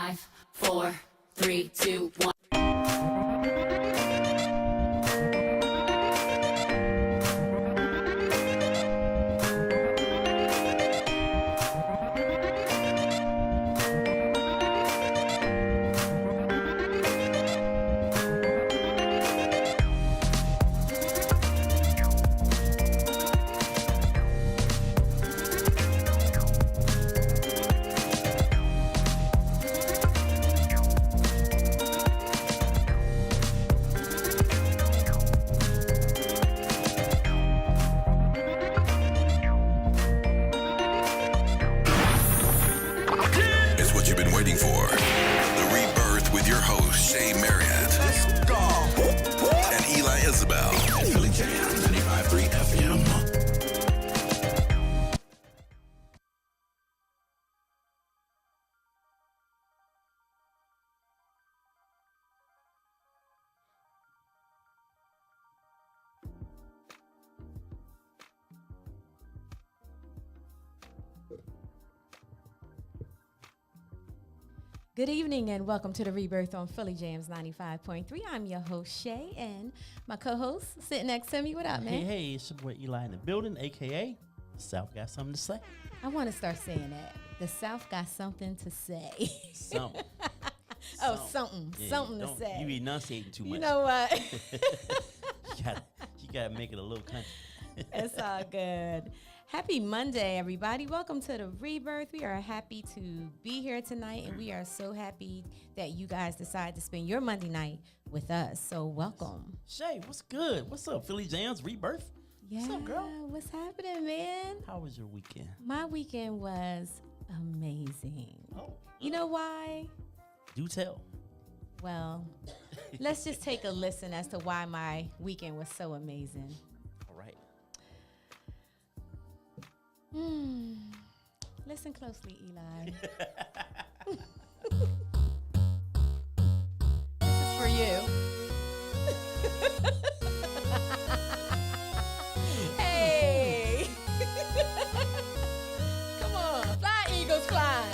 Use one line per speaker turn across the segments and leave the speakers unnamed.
5, 4, 3, 2, 1.
Waiting for the Rebirth with your hosts Shay Marriott and Eli Isabel. Philly Jamz 95.3 FM.
Good evening and welcome to the Rebirth on Philly Jamz 95.3. I'm your host, Shay, and my co-host sitting next to me. What up, man?
Hey, it's your boy Eli in the building, a.k.a. The South got something to say.
I want to start saying that. The South got something to say.
Something.
Something.
Yeah,
Something to say.
You enunciating too much.
You know what?
you gotta make it a little country.
It's all good. Happy Monday, everybody. Welcome to the Rebirth. We are happy to be here tonight, and we are so happy that you guys decide to spend your Monday night with us. So welcome.
Shay, what's good? What's up, Philly Jamz Rebirth?
Yeah,
what's up, girl?
What's happening, man?
How was your weekend?
My weekend was amazing.
Oh,
You know why?
do tell.
Well, let's just take a listen as to why my weekend was so amazing.
All right.
Listen closely, Eli. This is for you. Hey! Come on, fly, Eagles, fly.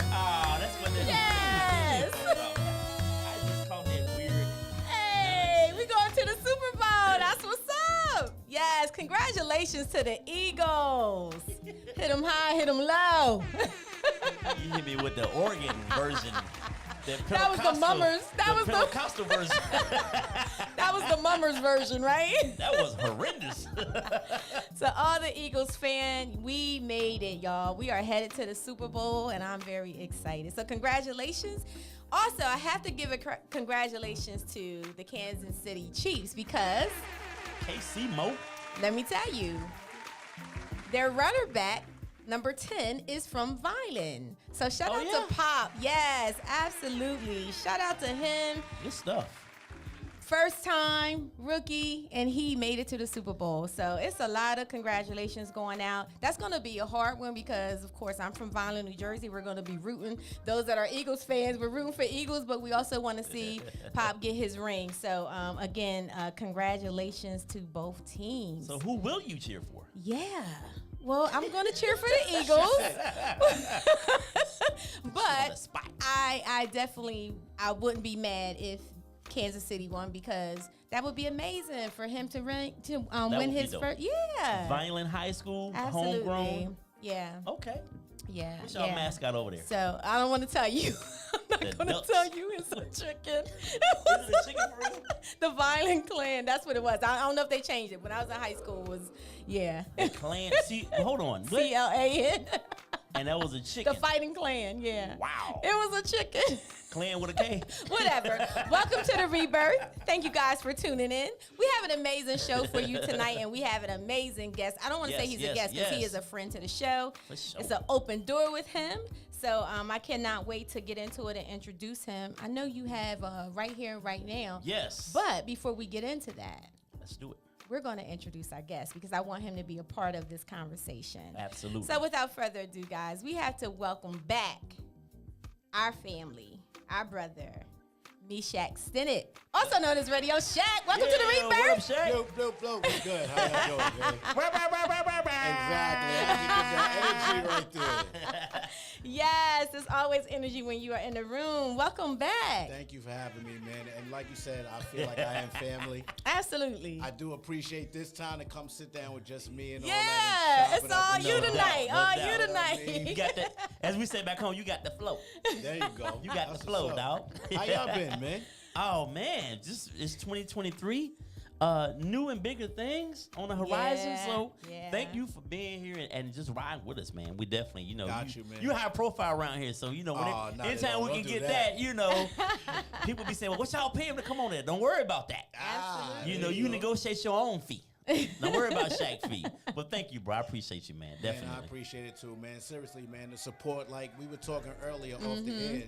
Oh, that's what that
Yes!
I just called that weird.
Hey, we going to the Super Bowl. That's what's up. Yes, congratulations to the Eagles. Hit them high, hit them low.
You hit me with the organ version.
That was the mummers. That was the
Pentecostal version.
That was the mummers version, right?
That was horrendous.
So all the Eagles fans, we made it, y'all. We are headed to the Super Bowl, and I'm very excited. So congratulations. Also, I have to give a congratulations to the Kansas City Chiefs because,
KC Mo.
let me tell you, their runner back, number 10, is from Violin. So shout out to Pop. Yes, absolutely. Shout out to him.
Good stuff.
First time rookie, and he made it to the Super Bowl. So it's a lot of congratulations going out. That's going to be a hard one because, of course, I'm from Violin, New Jersey. We're going to be rooting. Those that are Eagles fans, we're rooting for Eagles, but we also want to see Pop get his ring. So, again, congratulations to both teams.
So who will you cheer for?
Yeah. Well, I'm going to cheer for the Eagles. But I definitely wouldn't be mad if Kansas City won because that would be amazing for him to win his first. Yeah.
Violent High School,
Absolutely.
homegrown.
Yeah.
Okay.
Yeah.
What's your mascot over there?
So I don't want to tell you. I'm not
The
going to
Ducks.
tell you it's a chicken.
Is it a chicken for real?
The Violent Clan. That's what it was. I don't know if they changed it. When I was in high school, it was, yeah.
The clan. See, hold on. What?
CLAN.
And that was a chicken.
The Fighting Clan, yeah.
Wow.
It was a chicken.
Clan with a K.
Whatever. Welcome to the Rebirth. Thank you guys for tuning in. We have an amazing show for you tonight, and we have an amazing guest. I don't want to say he's a guest because he is a friend to the show.
For sure.
It's an open door with him. So I cannot wait to get into it and introduce him. I know you have right here, right now.
Yes.
But before we get into that,
Let's do it.
we're going to introduce our guest because I want him to be a part of this conversation.
Absolutely.
So without further ado, guys, we have to welcome back our family, our brother, Meeshach Stennett, also known as Radio Shack. Welcome to the Rebirth.
What up, Shaq?
Yo, we good. How y'all doing, man? Exactly. I can get that energy right there.
Yes, there's always energy when you are in the room. Welcome back.
Thank you for having me, man. And like you said, I feel like I am family.
Absolutely.
I do appreciate this time to come sit down with just me and all
Yeah,
that. And
it's all you tonight.
No
All
doubt.
you tonight.
I mean,
You got that, as we say back home, you got the flow.
There you go.
You got
That's
the flow,
what's up.
dog.
How y'all been, man?
Oh man, just it's 2023. New and bigger things on the horizon.
Yeah,
So
yeah.
thank you for being here and just riding with us, man. We definitely,
Got you, man.
you high profile around here, so when
Oh, not at
anytime
all.
we
Don't
can
do
get
that.
that, people be saying, "Well, what y'all pay him to come on there?" Don't worry about that.
Absolutely.
You negotiate your own fee. Don't worry about Shaq fee. But thank you, bro. I appreciate you, man. Definitely.
Man, I appreciate it too, man. Seriously, man, the support, like we were talking earlier off the air.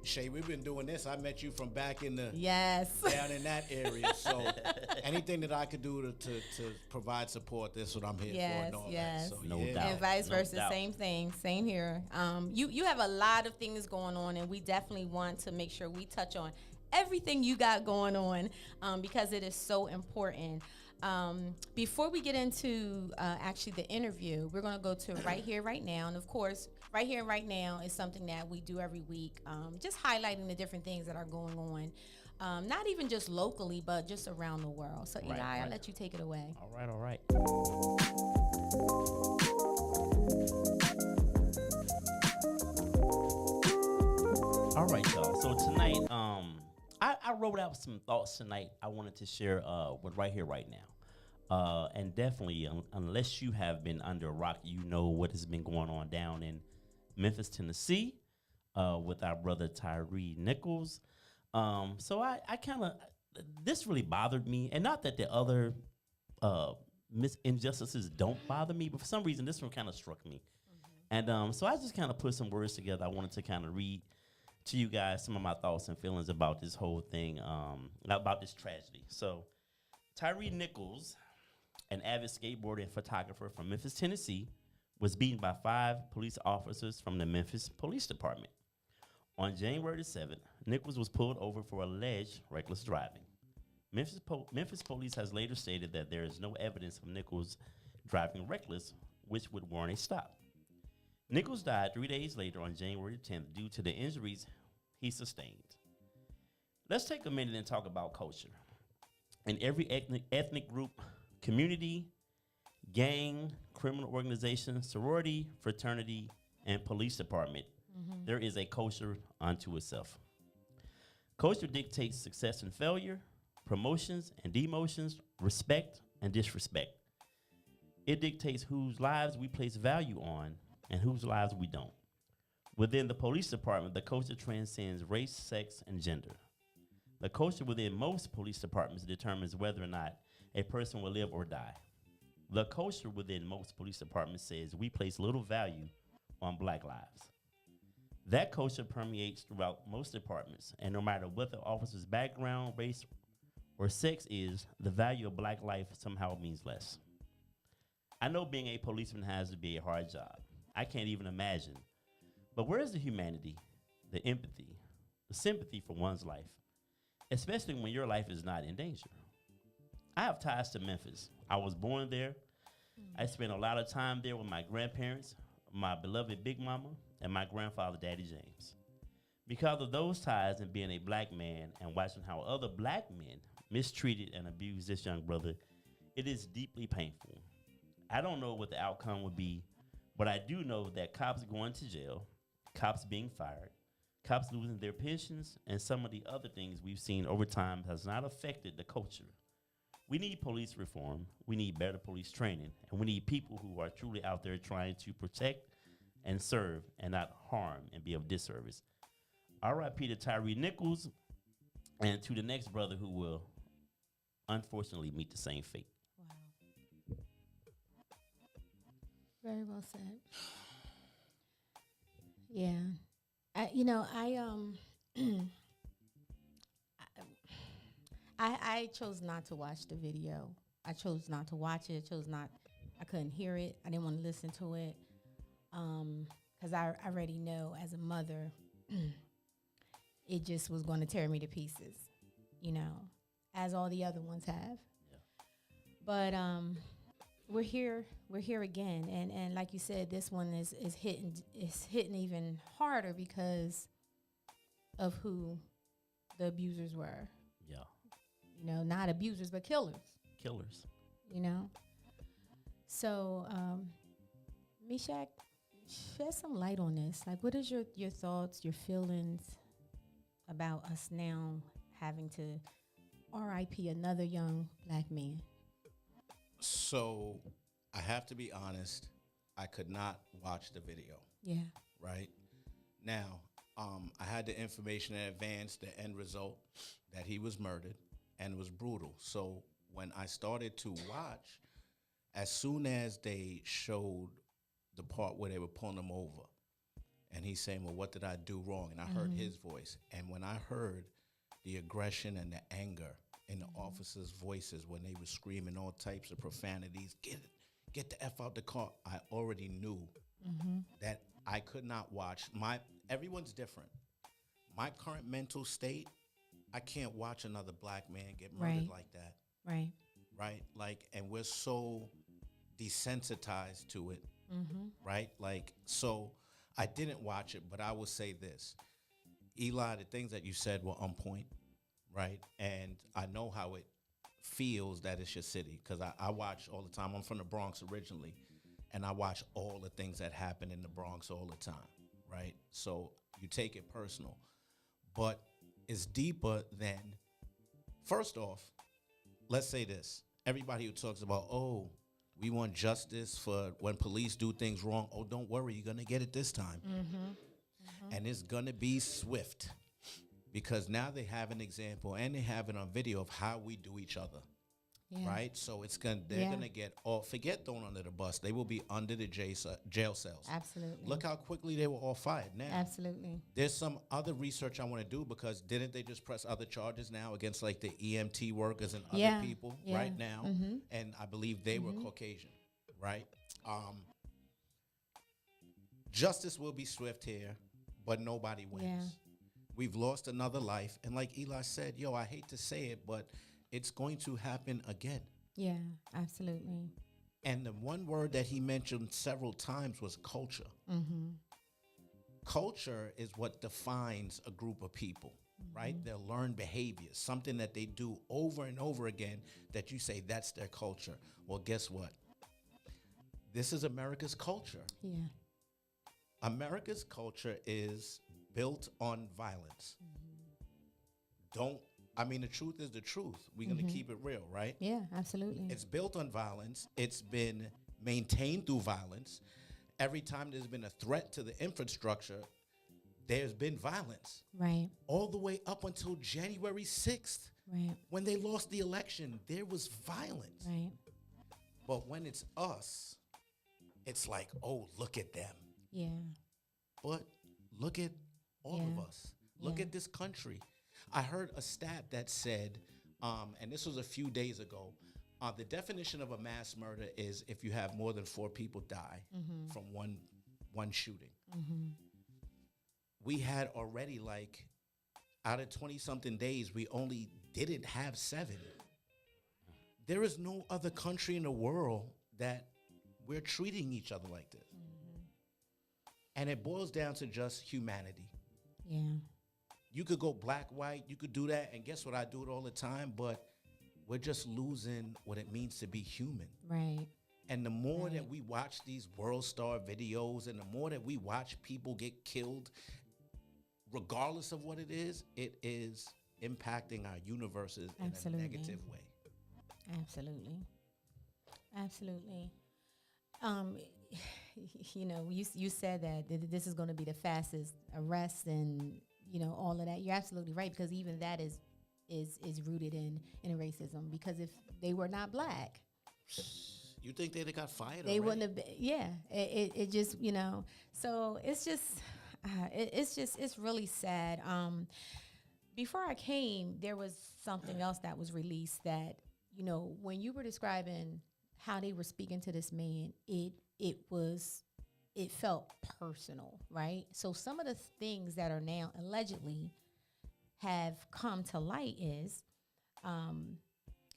Shay, we've been doing this. I met you from back in the
Yes.
down in that area. So anything that I could do to provide support, that's what I'm here
Yes,
for and all
yes.
that. So,
No
yeah.
doubt.
And vice
No
versa,
doubt.
same thing, same here. You have a lot of things going on, and we definitely want to make sure we touch on everything you got going on because it is so important. Before we get into actually the interview, we're going to go to Right Here, Right Now. And of course, Right Here, Right Now is something that we do every week, just highlighting the different things that are going on, not even just locally, but just around the world. So, Eli,
Right.
I'll let you take it away.
All right, all right. All right, y'all. So tonight, I wrote out some thoughts tonight I wanted to share with Right Here, Right Now. And definitely, unless you have been under a rock, you know what has been going on down in Memphis, Tennessee, with our brother Tyree Nichols. So I kind of, this really bothered me. And not that the other injustices don't bother me, but for some reason, this one kind of struck me. And so I just kind of put some words together. I wanted to kind of read to you guys some of my thoughts and feelings about this whole thing, about this tragedy. So Tyree Nichols, an avid skateboarder and photographer from Memphis, Tennessee, was beaten by 5 police officers from the Memphis Police Department. On January the 7th, Nichols was pulled over for alleged reckless driving. Memphis police has later stated that there is no evidence of Nichols driving reckless, which would warrant a stop. Nichols died 3 days later on January 10th due to the injuries he sustained. Let's take a minute and talk about culture. In every ethnic group, community, gang, criminal organization, sorority, fraternity, and police department, there is a culture unto itself. Culture dictates success and failure, promotions and demotions, respect and disrespect. It dictates whose lives we place value on and whose lives we don't. Within the police department, the culture transcends race, sex, and gender. The culture within most police departments determines whether or not a person will live or die. The culture within most police departments says we place little value on black lives. That culture permeates throughout most departments, and no matter what the officer's background, race, or sex is, the value of black life somehow means less. I know being a policeman has to be a hard job. I can't even imagine. But where is the humanity, the empathy, the sympathy for one's life, especially when your life is not in danger? I have ties to Memphis. I was born there. I spent a lot of time there with my grandparents, my beloved Big Mama, and my grandfather, Daddy Jamz. Because of those ties and being a black man and watching how other black men mistreated and abused this young brother, it is deeply painful. I don't know what the outcome would be, but I do know that cops going to jail, cops being fired, cops losing their pensions, and some of the other things we've seen over time has not affected the culture. We need police reform, we need better police training, and we need people who are truly out there trying to protect and serve and not harm and be of disservice. R.I.P. to Tyree Nichols and to the next brother who will unfortunately meet the same fate.
Wow. Very well said. Yeah. I chose not to watch the video. I chose not to watch it. I couldn't hear it. I didn't want to listen to it. Because I already know as a mother, it just was going to tear me to pieces, as all the other ones have.
Yeah.
But we're here again, and like you said, this one is hitting even harder because of who the abusers were.
Yeah.
You know, not abusers but killers.
Killers.
You know. So, Meeshach, shed some light on this. Like, what is your thoughts, your feelings about us now having to R.I.P. another young black man?
So I have to be honest. I could not watch the video.
Yeah.
Right now, I had the information in advance, the end result, that he was murdered and was brutal. So when I started to watch, as soon as they showed the part where they were pulling him over, and he's saying, well, what did I do wrong? And I heard his voice. And when I heard the aggression and the anger in the officers' voices when they were screaming all types of profanities, get the F out the car, I already knew that I could not watch. Everyone's different. My current mental state, I can't watch another black man get murdered like that.
Right.
Right? Like, and we're so desensitized to it. Right? Like, so I didn't watch it, but I will say this. Eli, the things that you said were on point, right? And I know how it feels that it's your city, because I watch all the time. I'm from the Bronx originally, and I watch all the things that happen in the Bronx all the time, right? So you take it personal. But it's deeper than, first off, let's say this. Everybody who talks about, oh, we want justice for when police do things wrong. Oh, don't worry, you're going to get it this time. And it's going to be swift, because now they have an example and they have it on video of how we do each other.
Yeah.
Right? So they're going to get all, forget thrown under the bus. They will be under the jail cells.
Absolutely.
Look how quickly they were all fired now.
Absolutely.
There's some other research I want to do, because didn't they just press other charges now against like the EMT workers and other people right now? And I believe they were Caucasian, right? Justice will be swift here, but nobody wins.
Yeah.
We've lost another life. And like Eli said, I hate to say it, but it's going to happen again.
Yeah, absolutely.
And the one word that he mentioned several times was culture. Culture is what defines a group of people, right? They'll learn behaviors, something that they do over and over again that you say that's their culture. Well, guess what? This is America's culture.
Yeah.
America's culture is built on violence. The truth is the truth. We're going to keep it real, right?
Yeah, absolutely.
It's built on violence. It's been maintained through violence. Every time there's been a threat to the infrastructure, there's been violence.
Right.
All the way up until January 6th,
Right.
when they lost the election, there was violence.
Right.
But when it's us, it's like, oh, look at them.
Yeah.
But look at all of
Yeah.
us. Look
Yeah.
at this country. I heard a stat that said, and this was a few days ago, the definition of a mass murder is if you have more than 4 people die from one shooting. We had already, like, out of 20-something days, we only didn't have 7. There is no other country in the world that we're treating each other like this. And it boils down to just humanity.
Yeah.
You could go black, white, you could do that, and guess what? I do it all the time, but we're just losing what it means to be human.
Right.
And the more
Right.
that we watch these world star videos, and the more that we watch people get killed, regardless of what it is impacting our universes
Absolutely.
in a negative way.
Absolutely. Absolutely. You said that this is going to be the fastest arrest and, all of that. You're absolutely right, because even that is rooted in racism, because if they were not black,
You think they'd have got fired
they
already?
wouldn't have been. Yeah. It just, so it's just, it's really sad. Before I came, there was something else that was released that, when you were describing how they were speaking to this man, it felt personal, right? So some of the things that are now allegedly have come to light is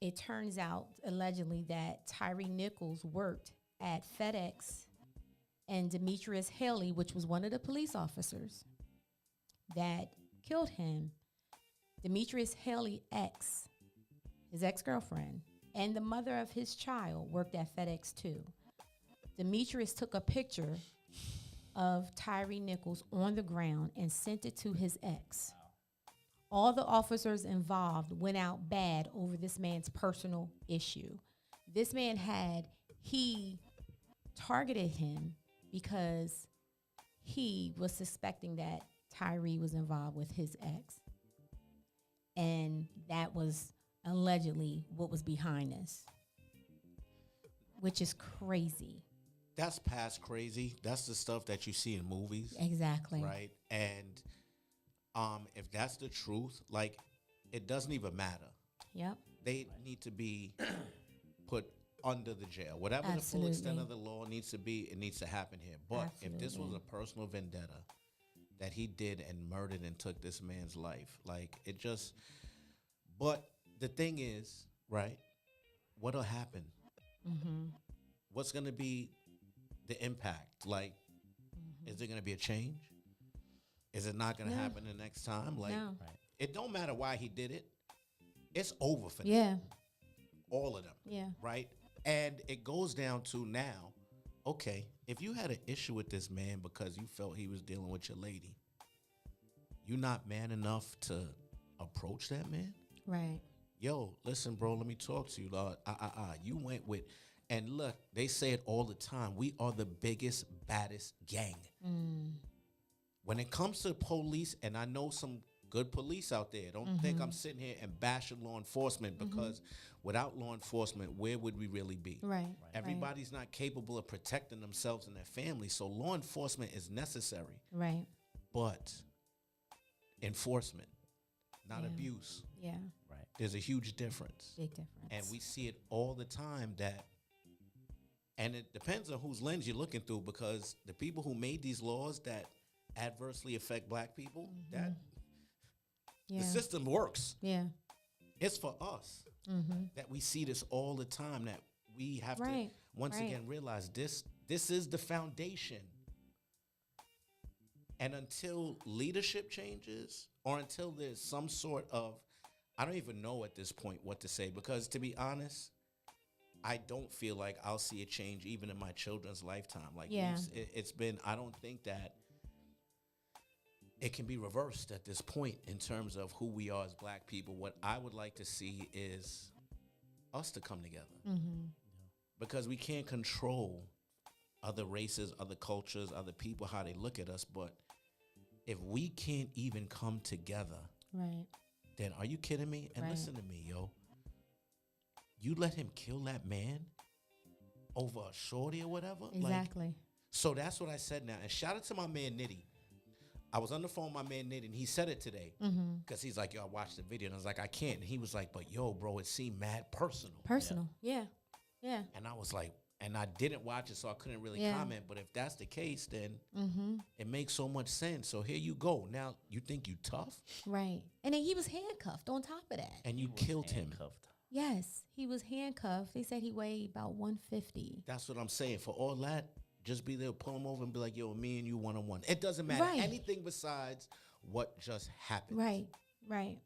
it turns out allegedly that Tyree Nichols worked at FedEx, and Demetrius Haley, which was one of the police officers that killed him, Demetrius Haley his ex-girlfriend, and the mother of his child worked at FedEx too. Demetrius took a picture of Tyree Nichols on the ground and sent it to his ex. All the officers involved went out bad over this man's personal issue. This man he targeted him because he was suspecting that Tyree was involved with his ex. And that was allegedly what was behind this, which is crazy.
That's past crazy. That's the stuff that you see in movies.
Exactly.
Right? And if that's the truth, like, it doesn't even matter.
Yep.
They need to be put under the jail. Whatever the full extent of the law needs to be, it needs to happen here. But if this was a personal vendetta that he did and murdered and took this man's life, like, it just... But the thing is, right, what'll happen? Mm-hmm. What's going to be the impact? Like, is there going to be a change? Is it not going to happen the next time? Like, it don't matter why he did it. It's over for them. All of them.
Yeah.
Right? And it goes down to now, okay, if you had an issue with this man because you felt he was dealing with your lady, you not man enough to approach that man?
Right.
Yo, listen, bro, let me talk to you, Lord. You went with, and look, they say it all the time. We are the biggest, baddest gang. When it comes to police, and I know some good police out there, don't think I'm sitting here and bashing law enforcement, because without law enforcement, where would we really be?
Right.
Everybody's not capable of protecting themselves and their families, so law enforcement is necessary.
Right.
But enforcement, not abuse.
Yeah.
Right.
There's a huge difference.
Big difference.
And we see it all the time and it depends on whose lens you're looking through, because the people who made these laws that adversely affect black people, that the system works.
Yeah.
It's for us that we see this all the time, that we have to once again realize this is the foundation. And until leadership changes, or until there's some sort of, I don't even know at this point what to say, because to be honest, I don't feel like I'll see a change even in my children's lifetime. Like, it's been, I don't think that it can be reversed at this point in terms of who we are as black people. What I would like to see is us to come together, because we can't control other races, other cultures, other people, how they look at us. But if we can't even come together, then are you kidding me? And listen to me, yo. You let him kill that man over a shorty or whatever?
Exactly.
Like, so that's what I said now. And shout out to my man, Nitty. I was on the phone with my man, Nitty, and he said it today. Because he's like, yo, I watched the video. And I was like, I can't. And he was like, but yo, bro, it seemed mad personal.
Personal. Yeah.
And I was like, and I didn't watch it, so I couldn't really comment. But if that's the case, then it makes so much sense. So here you go. Now, you think you tough?
Right. And then he was handcuffed on top of that.
And you killed him.
Yes, he was handcuffed. They said he weighed about 150.
That's what I'm saying. For all that, just be there, pull him over and be like, yo, me and you one-on-one. It doesn't matter anything besides what just happened.
Right.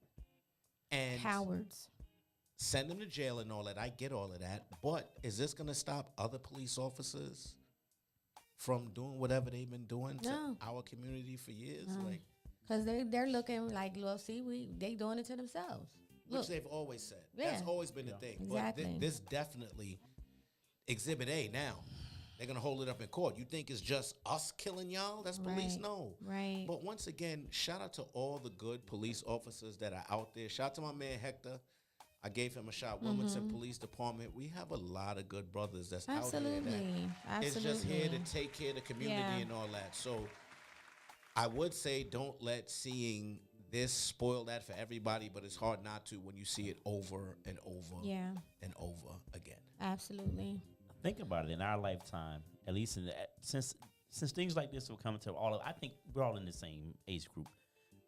And
cowards.
Send them to jail and all that. I get all of that. But is this going to stop other police officers from doing whatever they've been doing to our community for years? Like,
because they're looking like, well, see, they doing it to themselves.
Which they've always said. That's always been the thing.
Exactly.
But this definitely, Exhibit A now. They're going to hold it up in court. You think it's just us killing y'all? That's police? No.
Right.
But once again, shout out to all the good police officers that are out there. Shout out to my man Hector. I gave him a shot. Wilmington Police Department. We have a lot of good brothers that's out there. That is just here to take care of the community and all that. So I would say don't let seeing this spoil that for everybody, but it's hard not to when you see it over and over and over again.
Absolutely.
Think about it. In our lifetime, at least since things like this will come to all of, I think we're all in the same age group.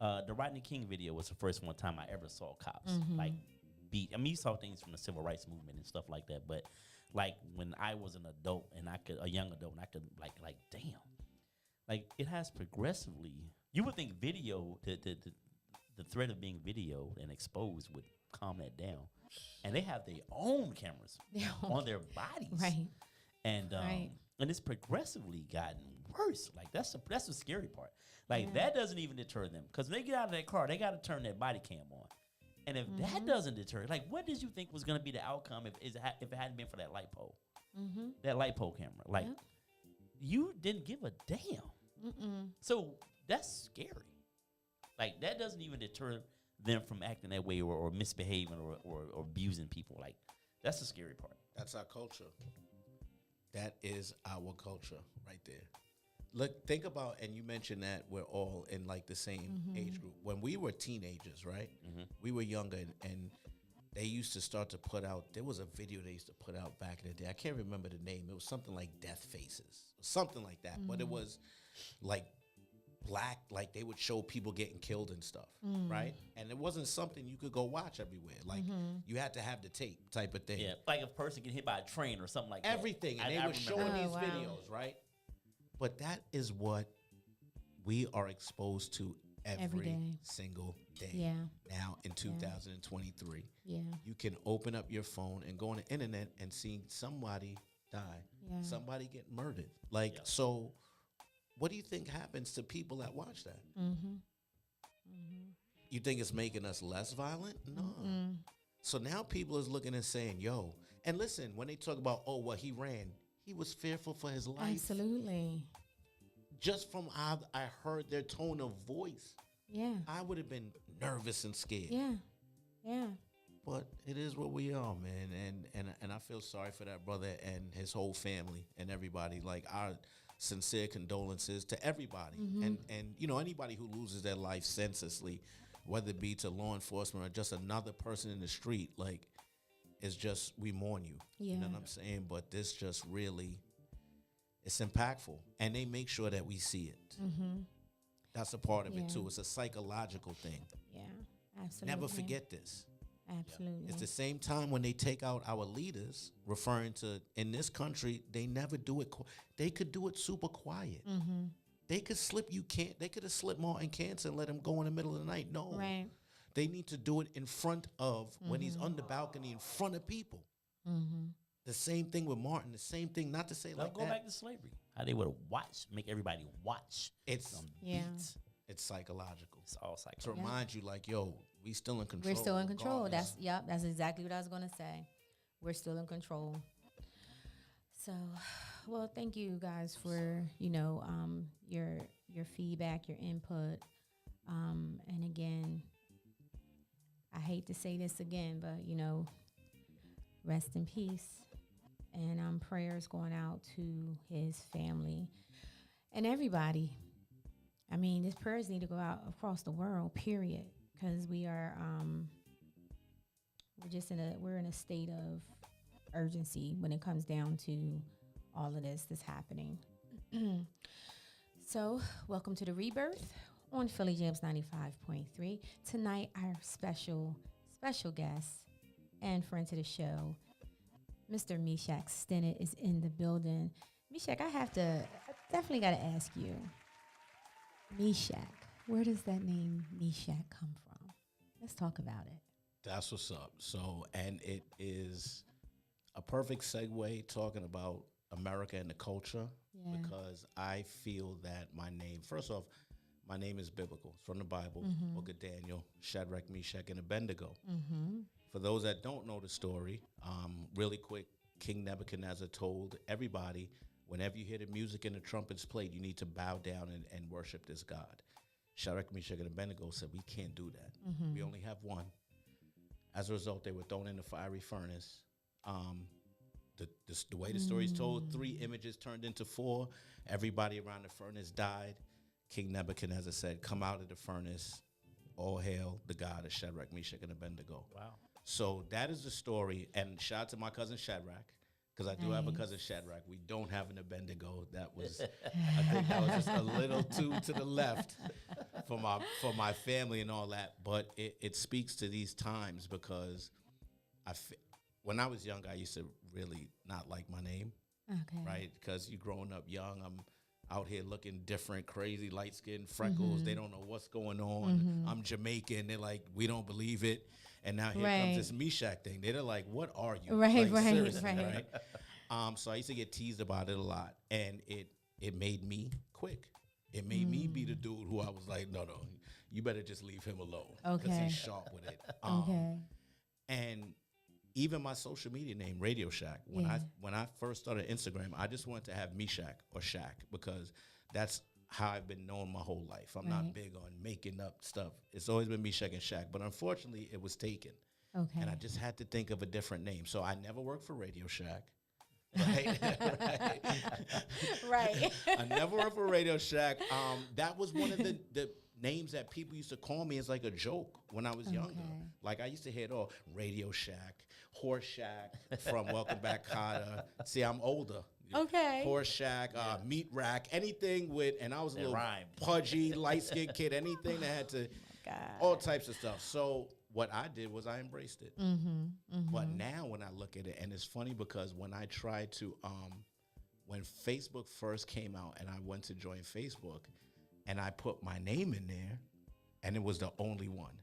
The Rodney King video was the first one time I ever saw cops. Like, beat. I mean, you saw things from the civil rights movement and stuff like that. But like when I was an adult and a young adult, and I could like, damn, like it has progressively. You would think video, the threat of being videoed and exposed would calm that down, and they have their own cameras on their bodies,
Right.
And and it's progressively gotten worse. Like that's the scary part. Like that doesn't even deter them, because when they get out of that car, they got to turn that body cam on. And if that doesn't deter, like what did you think was going to be the outcome if it hadn't been for that light pole, that light pole camera? Like you didn't give a damn. So that's scary. Like that doesn't even deter them from acting that way or misbehaving or abusing people. Like that's the scary part.
That's our culture. That is our culture right there. Look, think about, and you mentioned that we're all in like the same age group. When we were teenagers, right? We were younger, and they used to start to put out, there was a video they used to put out back in the day. I can't remember the name. It was something like Death Faces, something like that. But it was like black, like they would show people getting killed and stuff, right? And it wasn't something you could go watch everywhere. Like you had to have the tape type of thing.
Yeah, like a person get hit by a train or something like
Everything.
that.
And they were showing these
wow.
videos, right? But that is what we are exposed to every
day.
single day.
Yeah.
Now in 2023,
Yeah.
you can open up your phone and go on the internet and see somebody die,
Yeah.
somebody get murdered. Like, so what do you think happens to people that watch that? You think it's making us less violent? No. So now people is looking and saying, yo, and listen, when they talk about, oh, well, he ran, he was fearful for his life.
Absolutely.
Just from how I heard their tone of voice,
Yeah.
I would have been nervous and scared.
Yeah. Yeah.
But it is what we are, man. And I feel sorry for that brother and his whole family and everybody. Like, our sincere condolences to everybody. And you know, anybody who loses their life senselessly, whether it be to law enforcement or just another person in the street, like, it's just, we mourn you.
Yeah.
You know what I'm saying? But this just really, it's impactful. And they make sure that we see it. That's a part of it, too. It's a psychological thing.
Yeah. Absolutely.
Never forget this.
Absolutely.
It's the same time when they take out our leaders, referring to, in this country, they never do it. They could do it super quiet. They could slip they could have slipped Martin Cancer and let him go in the middle of the night. No.
Right.
They need to do it in front of, when he's on the balcony in front of people. The same thing with Martin. The same thing, not to say like
go
that.
back to slavery. How they would watch, make everybody watch.
It's
some
Yeah.
beats.
it's psychological.
It's all
To
psychological.
remind you, like, yo, we still in control.
We're still in control.
regardless.
That's exactly what I was going to say. We're still in control. So, well, thank you guys for, your feedback, your input. And again, I hate to say this again, but, rest in peace. And prayers going out to his family and everybody. I mean, these prayers need to go out across the world, period. Because we are, we're in a state of urgency when it comes down to all of this that's happening. So, welcome to the Rebirth on Philly Jamz 95.3. Tonight, our special guest and friend to the show, Mr. Meeshach Stennett, is in the building. Meeshach, I definitely got to ask you, Meeshach, where does that name Meeshach come from? Let's talk about it.
That's what's up. So, and it is a perfect segue talking about America and the culture, because I feel that my name, first off, my name is biblical. It's from the Bible, Book of Daniel, Shadrach, Meeshach, and Abednego. For those that don't know the story, really quick, King Nebuchadnezzar told everybody, whenever you hear the music and the trumpets played, you need to bow down and worship this God. Shadrach, Meeshach, and Abednego said, we can't do that. We only have one. As a result, they were thrown in the fiery furnace. The way the story is told, 3 images turned into 4. Everybody around the furnace died. King Nebuchadnezzar said, come out of the furnace. All hail the God of Shadrach, Meeshach, and Abednego.
Wow.
So that is the story. And shout out to my cousin Shadrach, because I do have a cousin Shadrach. We don't have an Abednego. That was, I think that was just a little too to the left for my family and all that. But it speaks to these times, because when I was young, I used to really not like my name,
Okay.
right? Because you growing up young, I'm out here looking different, crazy, light skin, freckles. They don't know what's going on. I'm Jamaican. They're like, we don't believe it. And now here comes this Meeshach thing. They're like, what are you?
Right,
like,
right,
seriously,
right.
So I used to get teased about it a lot, and it made me quick. It made me be the dude who I was like, no, you better just leave him alone. Because
Okay.
he's sharp with it.
Okay.
And even my social media name, Radio Shack, when I first started Instagram, I just wanted to have Meeshach or Shack because that's how I've been known my whole life. I'm not big on making up stuff. It's always been Meeshach and Shack. But unfortunately, it was taken.
Okay.
And I just had to think of a different name. So I never worked for Radio Shack. Right?
Right.
I never worked for Radio Shack. That was one of the names that people used to call me as like a joke when I was younger. Like I used to hear it all, Radio Shack, Horse Shack from Welcome Back, Kotter. See, I'm older.
Okay.
Horse Shack, Meat Rack, anything with, and I was a little
rhymed.
pudgy, light-skinned kid, anything that had to, all types of stuff. So what I did was I embraced it. But now when I look at it, and it's funny because when I tried to, when Facebook first came out and I went to join Facebook and I put my name in there and it was the only one,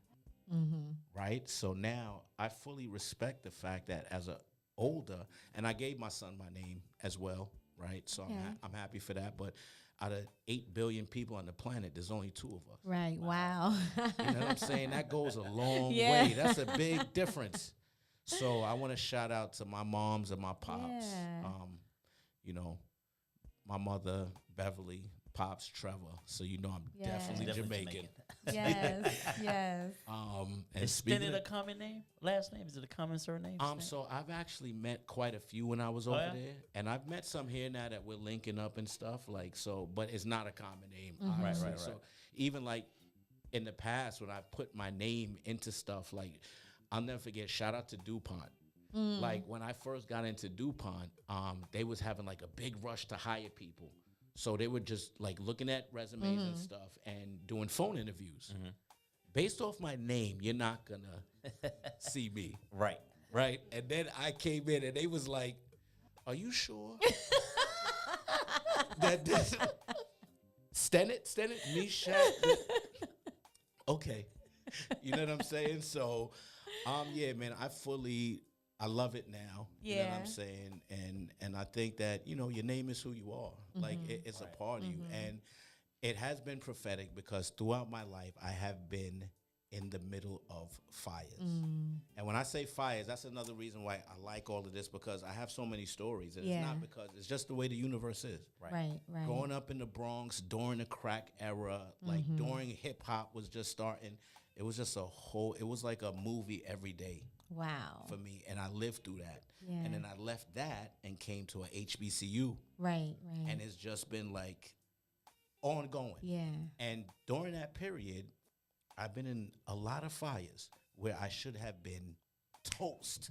right? So now I fully respect the fact that as a older, and I gave my son my name as well, right? So I'm happy for that. But out of 8 billion people on the planet, there's only 2 of us.
Right. Wow.
You know what I'm saying? That goes a long
Yeah.
way. That's a big difference. So I want to shout out to my moms and my pops.
Yeah.
You know, my mother, Beverly, pops, Trevor. So you know I'm
Yes.
definitely
Definitely
Jamaican.
Yes. Yes.
And
Is
speaking
Stennett
of-
a common name? Last name? Is it a common surname? Stennett?
So I've actually met quite a few when I was over
yeah?
there, and I've met some here now that we're linking up and stuff like so. But it's not a common name,
Mm-hmm.
obviously.
Right.
So even like in the past when I put my name into stuff, like I'll never forget. Shout out to DuPont. Like when I first got into DuPont, they was having like a big rush to hire people, so they were just like looking at resumes and stuff and doing phone interviews. Based off my name, you're not gonna see me.
Right.
Right. And then I came in and they was like, are you sure? that this Stennett, Meeshach? Okay. You know what I'm saying? So yeah, man, I love it now. You know what I'm
Yeah.
saying? And I think that, you know, your name is who you are. Like it's a part of you. And it has been prophetic because throughout my life I have been in the middle of fires. And when I say fires, that's another reason why I like all of this because I have so many stories. And it's not because it's just the way the universe is.
Right. Right.
Growing up in the Bronx during the crack era, like during hip hop was just starting, it was just it was like a movie every day
Wow.
for me. And I lived through that.
Yeah.
And then I left that and came to a HBCU.
Right. Right.
And it's just been like ongoing.
Yeah.
And during that period, I've been in a lot of fires where I should have been toast.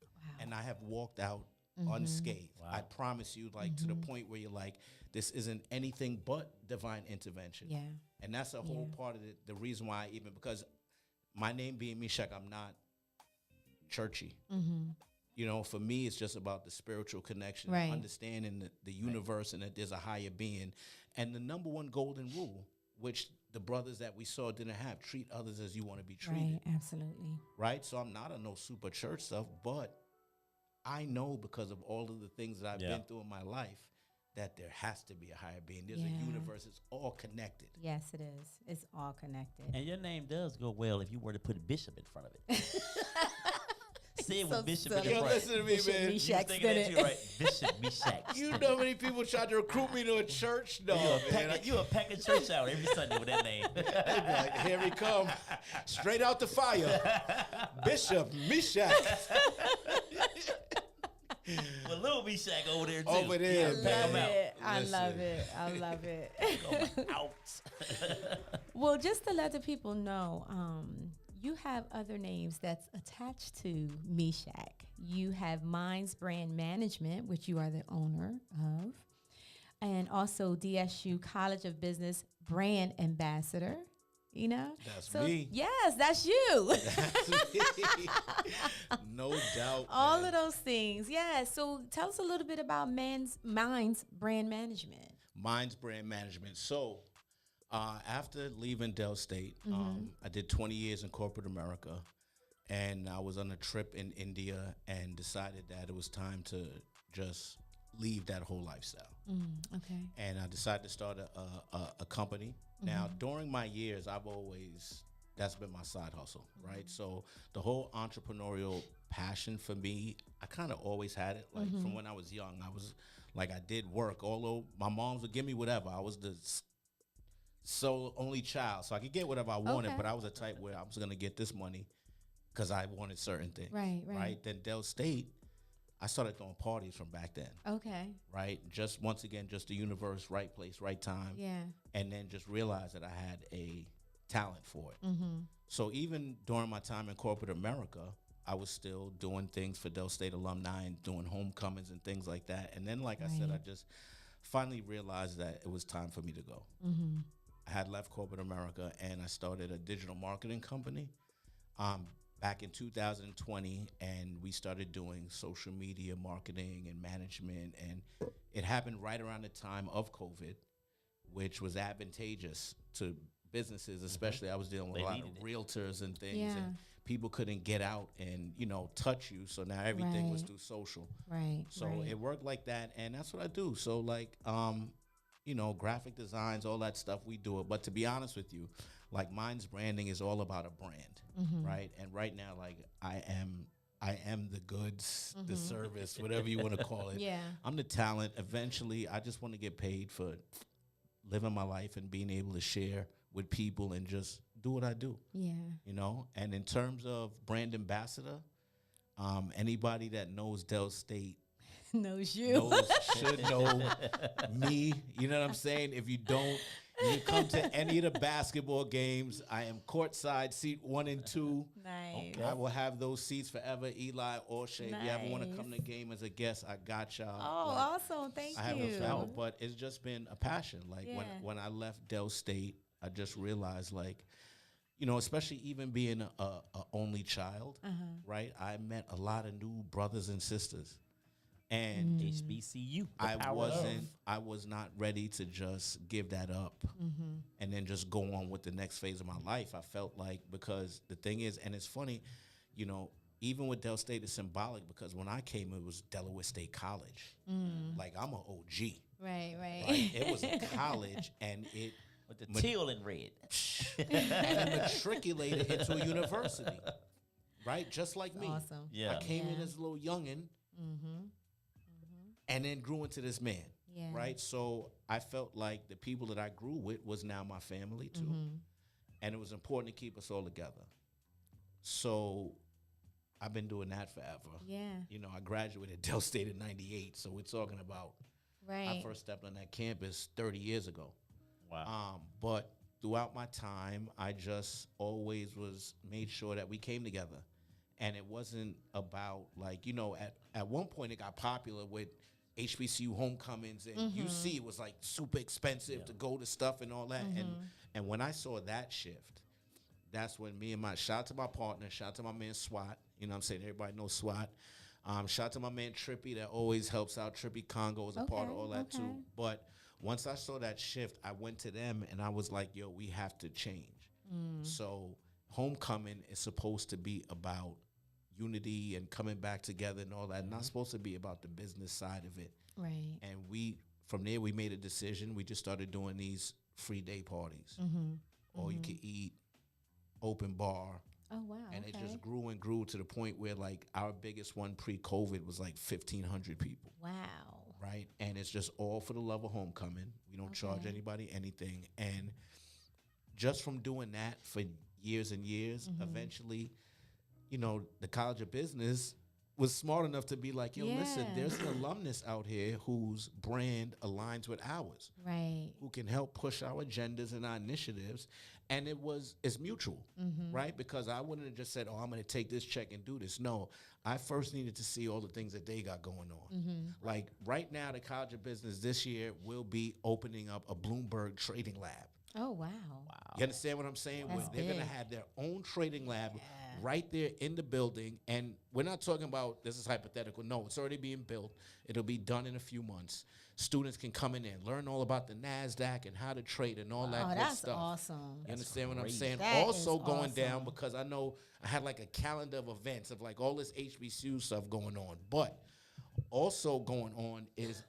Wow.
And I have walked out unscathed. I promise you, like to the point where you're like, this isn't anything but divine intervention.
Yeah.
And that's a whole part of the reason why because my name being Meeshach, I'm not churchy. You know, for me, it's just about the spiritual connection,
Right.
understanding the universe and that there's a higher being. And the number one golden rule, which the brothers that we saw didn't have, treat others as you want to be treated.
Right. Absolutely.
Right? So I'm not on no super church stuff, but I know because of all of the things that I've been through in my life that there has to be a higher being. There's a universe. It's all connected.
Yes, it is. It's all connected.
And your name does go well if you were to put Bishop in front of it. Say it with
So
Bishop
silly.
in
Yo,
the front.
listen to me,
Bishop
man.
You was
Meeshach
thinking that
Stennett.
you right. Bishop Meeshach.
You know how many people tried to recruit me to a church? No, man.
You a packing church out every Sunday with that name.
They'd be like, here he come, straight out the fire. Bishop Meeshach.
Well, little Meeshach over there too.
Over there,
Yeah,
man.
pack 'em out.
I
Listen.
love it. I love it.
Out.
Well, just to let the people know, you have other names that's attached to Meeshach. You have Minds Brand Management, which you are the owner of, and also DSU College of Business Brand Ambassador. You know?
That's
so,
me.
Yes, that's you.
No doubt.
All
man.
of those things. Yeah. So tell us a little bit about Mind's brand management.
Mine's brand management. So after leaving Dell State,
Mm-hmm.
I did 20 years in corporate America, and I was on a trip in India and decided that it was time to just leave that whole lifestyle.
Okay.
And I decided to start a company. Now, during my years, that's been my side hustle, right? So the whole entrepreneurial passion for me, I kind of always had it. Like from when I was young, I was like, I did work. Although my moms would give me whatever. I was the only child, so I could get whatever I wanted.
Okay.
But I was the type where I was gonna get this money because I wanted certain things.
Right.
Then Dell State, I started throwing parties from back then.
Okay.
Right. Just once again, just the universe, right place, right time.
Yeah.
And then just realized that I had a talent for it.
Mm-hmm.
So even during my time in corporate America, I was still doing things for Dell State alumni and doing homecomings and things like that. And then, like I said, I just finally realized that it was time for me to go.
Mm-hmm.
I had left corporate America and I started a digital marketing company back in 2020, and we started doing social media marketing and management. And it happened right around the time of COVID, which was advantageous to businesses, especially I was dealing with
They
a lot of
needed it.
realtors and things,
Yeah.
and people couldn't get out and, touch you. So now everything was
Right.
through social.
Right.
So
right.
it worked like that, and that's what I do. So like, graphic designs, all that stuff, we do it. But to be honest with you, like Mine's branding is all about a brand, right? And right now, like I am the goods, the service, whatever you want to call it.
Yeah.
I'm the talent. Eventually, I just want to get paid for living my life and being able to share with people and just do what I do,
Yeah.
And in terms of brand ambassador, anybody that knows Dell State
Knows you.
should know me. You know what I'm saying? If you don't, you can come to any of the basketball games. I am courtside, seat 1 and 2.
Nice.
I will have those seats forever. Eli or Shay, if you ever want to come to
Nice.
the game as a guest, I got y'all.
Oh,
Like,
awesome. Thank
I have
you.
a family, but it's just been a passion. Like
Yeah.
when I left Dell State, I just realized, like, especially even being a only child, right? I met a lot of new brothers and sisters, and
HBCU. the
I
power of.
was not ready to just give that up and then just go on with the next phase of my life. I felt like, because the thing is, and it's funny, even with Dell State, it's symbolic because when I came, it was Delaware State College. Like I'm an OG,
Right.
right? It was a college, and it
With the teal and red.
and it matriculated into a university, right? Just like me.
Awesome.
Yeah.
I came in
Yeah.
as a little youngin', and then grew into this man,
Yeah.
right? So I felt like the people that I grew with was now my family too, and it was important to keep us all together. So I've been doing that forever.
Yeah.
I graduated Dell State in '98, so we're talking about I
Right.
first stepped on that campus 30 years ago.
Wow.
But throughout my time, I just always made sure that we came together. And it wasn't about like, at one point it got popular with HBCU homecomings and UC. It was like super expensive to go to stuff and all that. And when I saw that shift, that's when shout out to my partner, shout out to my man SWAT. You know what I'm saying? Everybody knows SWAT. Shout out to my man Trippy that always helps out. Trippy Congo is a part of all that too. But once I saw that shift, I went to them and I was like, yo, we have to change. So homecoming is supposed to be about unity and coming back together and all that. Not supposed to be about the business side of it.
Right.
And from there, we made a decision. We just started doing these free day parties. All you could eat, open bar.
Oh, wow.
And it
okay.
just grew and grew to the point where like our biggest one pre-COVID was like 1,500 people.
Wow.
Right. And it's just all for the love of homecoming. We don't charge anybody anything. And just from doing that for years and years, eventually, the College of Business was smart enough to be like, yo, listen,
Yeah.
there's an alumnus out here whose brand aligns with ours,
Right.
who can help push our agendas and our initiatives. And it's mutual, right? Because I wouldn't have just said, oh, I'm going to take this check and do this. No, I first needed to see all the things that they got going on. Like right now, the College of Business this year will be opening up a Bloomberg trading lab.
Oh, wow.
You understand what I'm saying? Where
That's
they're going to
big.
have their own trading lab right there in the building. And we're not talking about, this is hypothetical. No, it's already being built. It'll be done in a few months. Students can come in there and learn all about the NASDAQ and how to trade and all that
Oh,
good
that's
stuff.
awesome.
You understand what I'm
great.
saying?
That
Also
is
going down,
awesome.
because I know I had like a calendar of events of like all this HBCU stuff going on. But also going on is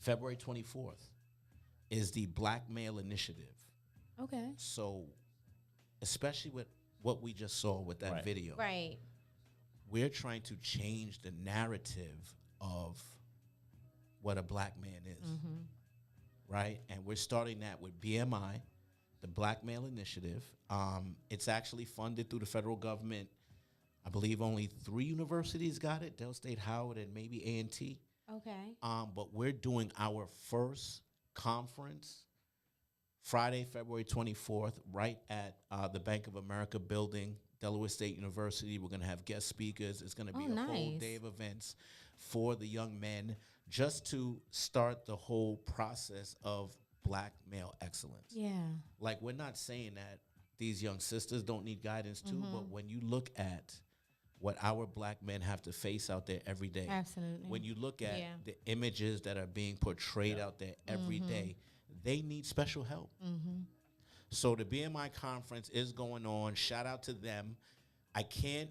February 24th is the Black Male Initiative.
Okay.
So, especially with what we just saw with that
Right.
video,
Right.
we're trying to change the narrative of what a black man is, right? And we're starting that with BMI, the Black Male Initiative. It's actually funded through the federal government. I believe only 3 universities got it: Dell State, Howard, and maybe A&T.
Okay.
But we're doing our first conference Friday, February 24th, right at the Bank of America building, Delaware State University. We're going to have guest speakers. It's going to be
Oh,
a whole
nice.
day of events for the young men, just to start the whole process of black male excellence.
Yeah.
Like, we're not saying that these young sisters don't need guidance too, but when you look at what our black men have to face out there every day,
Absolutely.
when you look at
Yeah.
the images that are being portrayed out there every day, they need special help. So the BMI conference is going on. Shout out to them. I can't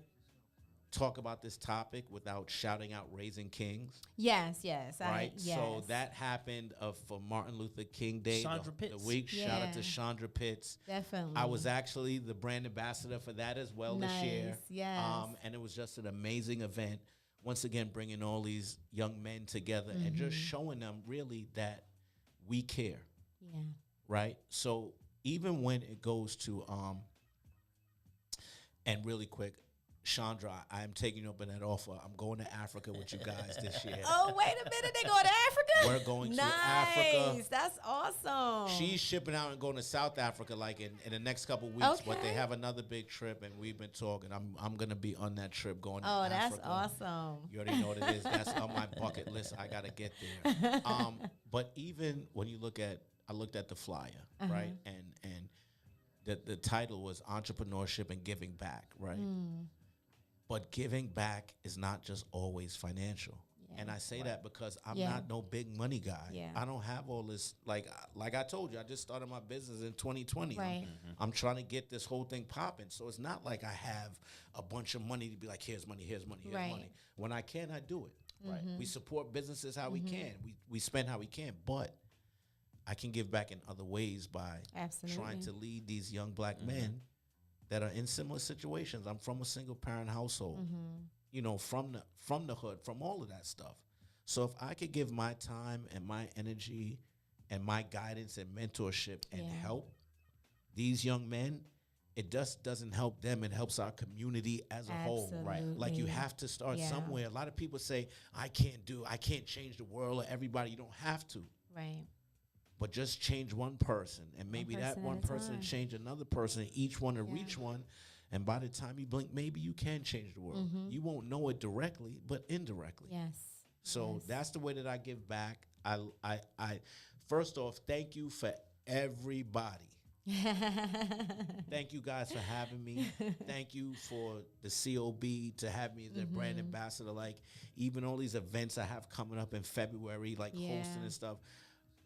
talk about this topic without shouting out Raising Kings,
Yes. Yes.
right?
Yes.
So that happened for Martin Luther King Day,
Chandra
the
Pitts.
week. Shout out to
Yeah.
Chandra Pitts.
Definitely.
I was actually the brand ambassador for that as well this year.
Nice, yes.
And it was just an amazing event. Once again, bringing all these young men together and just showing them really that we care,
Yeah.
right? So even when it goes to, and really quick, Chandra, I am taking you up on that offer. I'm going to Africa with you guys this year.
Oh, wait a minute. They going to Africa?
We're going to
nice.
Africa.
That's awesome.
She's shipping out and going to South Africa like in the next couple weeks, but they
Okay.
have another big trip, and we've been talking. I'm gonna be on that trip going to
Oh,
Africa.
that's awesome.
You already know what it is. That's on my bucket list. I gotta get there. But even when you look at, I looked at the flyer, right, and the title was entrepreneurship and giving back, right. But giving back is not just always financial.
Yeah.
And I say that because I'm
Yeah.
not no big money guy.
Yeah.
I don't have all this, like I told you, I just started my business in 2020.
Right.
I'm trying to get this whole thing popping. So it's not like I have a bunch of money to be like, here's money, here's money, here's
Right.
money. When I can, I do it. Right. We support businesses how we can. We spend how we can. But I can give back in other ways by
Absolutely.
trying to lead these young black men that are in similar situations. I'm from a single parent household, you know, from the hood, from all of that stuff. So if I could give my time and my energy and my guidance and mentorship and
Yeah.
help these young men, it just doesn't help them. It helps our community as a whole.
Right.
Like, you
Absolutely.
have to start
Yeah.
somewhere. A lot of people say, I can't change the world or everybody. You don't have to.
Right.
But just change one person, and maybe that
person
one
at a
person
time.
change another person, each one to reach one. And by the time you blink, maybe you can change the world. You won't know it directly, but indirectly.
Yes.
So
Yes.
that's the way that I give back. I first off, thank you for everybody. Thank you guys for having me. Thank you for the COB to have me as their brand ambassador. Like, even all these events I have coming up in February, like
Yeah.
hosting and stuff,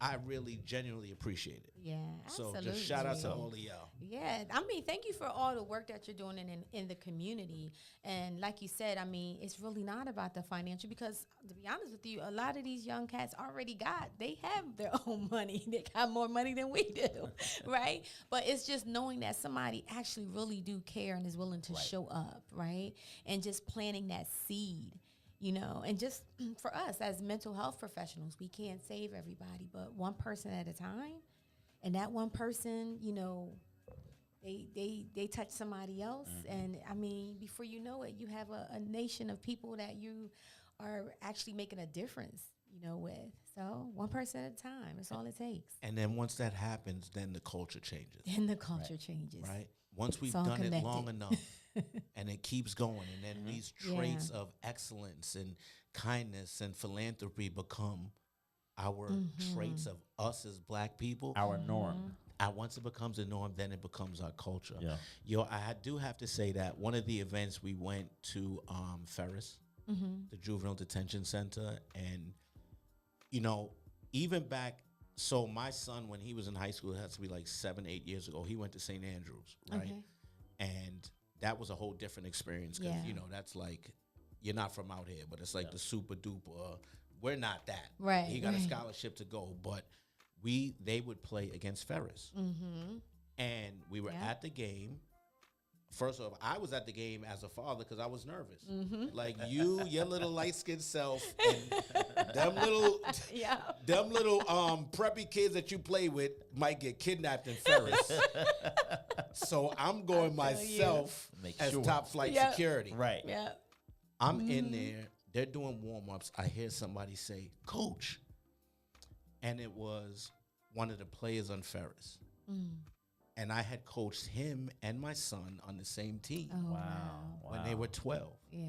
I really genuinely appreciate it.
Yeah,
So
absolutely.
just shout out to all of y'all.
Yeah, I mean, thank you for all the work that you're doing in the community. And like you said, I mean, it's really not about the financial, because to be honest with you, a lot of these young cats they have their own money. They got more money than we do, right? But it's just knowing that somebody actually really do care and is willing to show up, right? And just planting that seed. You know, and just for us as mental health professionals, we can't save everybody, but one person at a time. And that one person, you know, they touch somebody else. And I mean, before you know it, you have a nation of people that you are actually making a difference, you know, with. So one person at a time, it's all it takes.
And then once that happens, then the culture changes,
Then the culture changes.
right? Once we've
all
done it long
connected.
enough, and it keeps going, and then these traits of excellence and kindness and philanthropy become our traits of us as black people.
Our norm.
And once it becomes a norm, then it becomes our culture.
Yeah.
Yo, I do have to say that one of the events we went to Ferris, the Juvenile Detention Center, and, you know, even back, so my son, when he was in high school, it has to be like 7, 8 years ago, he went to St. Andrews, right?
Okay.
And that was a whole different experience because,
Yeah.
you know, that's like, you're not from out here, but it's like the super duper, we're not that.
Right,
He got a
right.
scholarship to go, but they would play against Ferris. And we were
Yeah.
at the game. First off, I was at the game as a father because I was nervous. Like your little light skinned self, and them little
Yeah.
preppy kids that you play with might get kidnapped in Ferris. So I'm going myself
Make
as
sure.
top flight
Yeah.
security.
Right.
Yeah.
I'm in there. They're doing warm ups. I hear somebody say, "Coach," and it was one of the players on Ferris. And I had coached him and my son on the same team
Oh,
Wow.
when they were 12.
Yeah.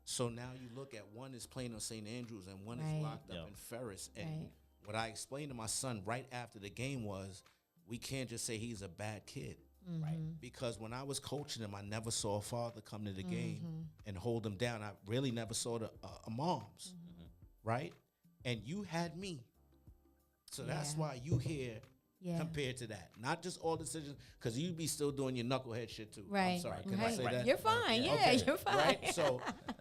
So now you look at one is playing on St. Andrews and one
Right.
is locked up
Yep.
in Ferris. And
Right.
what I explained to my son right after the game was, we can't just say he's a bad kid.
Right.
Because when I was coaching him, I never saw a father come to the game and hold him down. I really never saw the a moms, right? And you had me. So that's
Yeah.
why you here
Yeah.
compared to that. Not just all decisions, because you be still doing your knucklehead shit too.
Right.
I'm sorry, can I
right.
say that?
You're fine. Yeah,
Okay,
you're fine.
Right?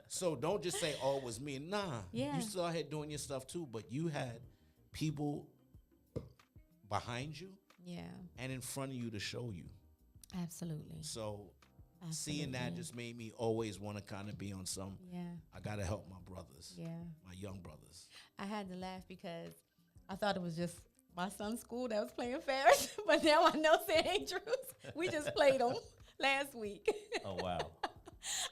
So don't just say, oh, it was me. Nah.
Yeah.
You still out here doing your stuff too, but you had people behind you
Yeah.
and in front of you to show you.
Absolutely.
So seeing that
Absolutely.
just made me always want to kind of be on some,
Yeah.
I got to help my brothers,
Yeah.
my young brothers.
I had to laugh because I thought it was just my son's school that was playing Ferris, but now I know St. Andrews. We just played them last week.
Oh wow.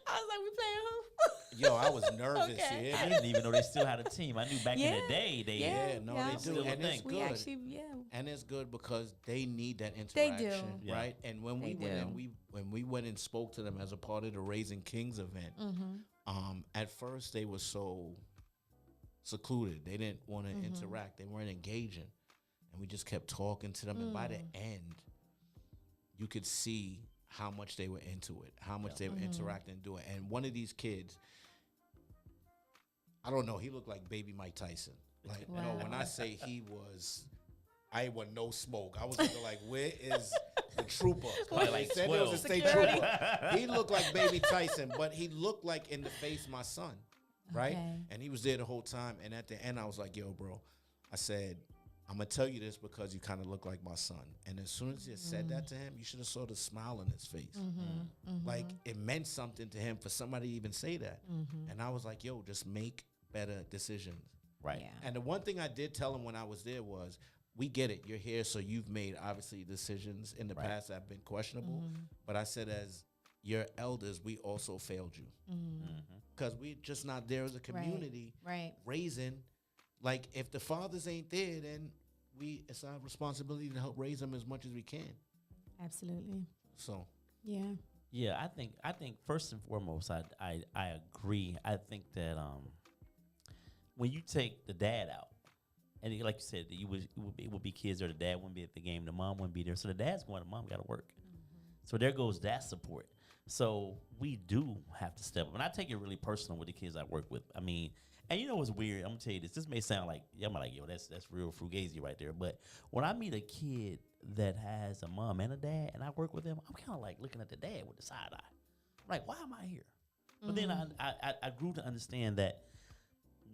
I was like, we playing who?
Yo, I was nervous.
Okay.
Yeah.
I didn't even know they still had a team. I knew back in
Yeah.
the day they
Yeah, no,
Yeah.
they do.
Still a
And it's
thing.
We
good.
actually, yeah.
And it's good because they need that
They
interaction,
do.
Yeah.
right? And when we
They
went and
do.
when we went and spoke to them as a part of the Raising Kings event, at first they were so secluded. They didn't want to interact. They weren't engaging, and we just kept talking to them. And by the end, you could see how much they were into it, how much they were interacting and doing. And one of these kids, I don't know, he looked like baby Mike Tyson. Like, no,
Wow.
when I say he was, I ain't want no smoke. I was looking like, where is the trooper?
Probably
They
like
said there was
12.
a state
Security.
trooper. He looked like baby Tyson, but he looked like in the face my son, right?
Okay.
And he was there the whole time. And at the end, I was like, yo, bro, I said, I'm going to tell you this because you kind of look like my son. And as soon as you said that to him, you should have saw the smile on his face. Like, it meant something to him for somebody to even say that. And I was like, yo, just make better decisions.
Right.
Yeah.
And the one thing I did tell him when I was there was, we get it. You're here, so you've made, obviously, decisions in the
Right.
past that have been questionable. But I said, as your elders, we also failed you. Because we're just not there as a community
Right.
raising. Like, if the fathers ain't there, then it's our responsibility to help raise them as much as we can.
Absolutely.
So,
Yeah.
Yeah, I think first and foremost, I agree. I think that when you take the dad out, and like you said, it would be kids or the dad wouldn't be at the game, the mom wouldn't be there, so the dad's going, the mom got to work. So there goes that support. So we do have to step up, and I take it really personal with the kids I work with. I mean, and you know what's weird? I'm gonna tell you this. This may sound like I'm like, yo, that's real fugazi right there. But when I meet a kid that has a mom and a dad, and I work with them, I'm kind of like looking at the dad with the side eye. I'm like, why am I here? But then I grew to understand that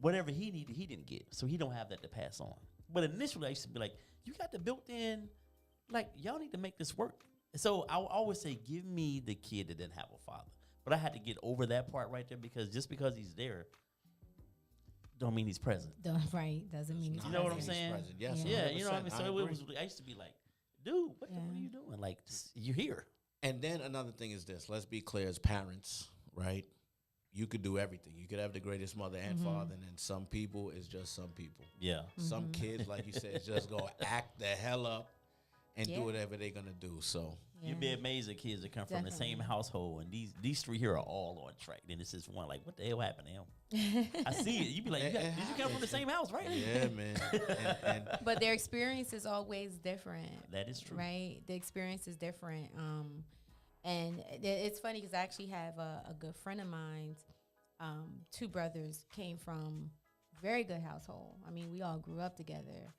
whatever he needed, he didn't get, so he don't have that to pass on. But initially, I used to be like, you got the built-in, like y'all need to make this work. So I would always say, give me the kid that didn't have a father. But I had to get over that part right there because just because he's there, don't mean he's present.
Right. Doesn't mean he's
You know what I'm
present.
saying?
present. Yes,
Yeah, you know what I mean.
100%.
So
I
it
agree.
was. I used to be like, dude, what are you doing? Like, you here?
And then another thing is this. Let's be clear, as parents, right? You could do everything. You could have the greatest mother and father, and then some people is just some people.
Yeah.
Some kids, like you said, just go act the hell up and
Yeah.
do whatever they're gonna do. So
You'd be amazed at kids that come from the same
Definitely.
household, and these three here are all on track. Then it's just one like, what the hell happened to him? I see it. You be like,
It
did you come from the
happens.
same house, right?
yeah, man. and
But their experience is always different.
That is true.
Right? The experience is different. And it's funny because I actually have a good friend of mine. Two brothers came from very good household. I mean, we all grew up together.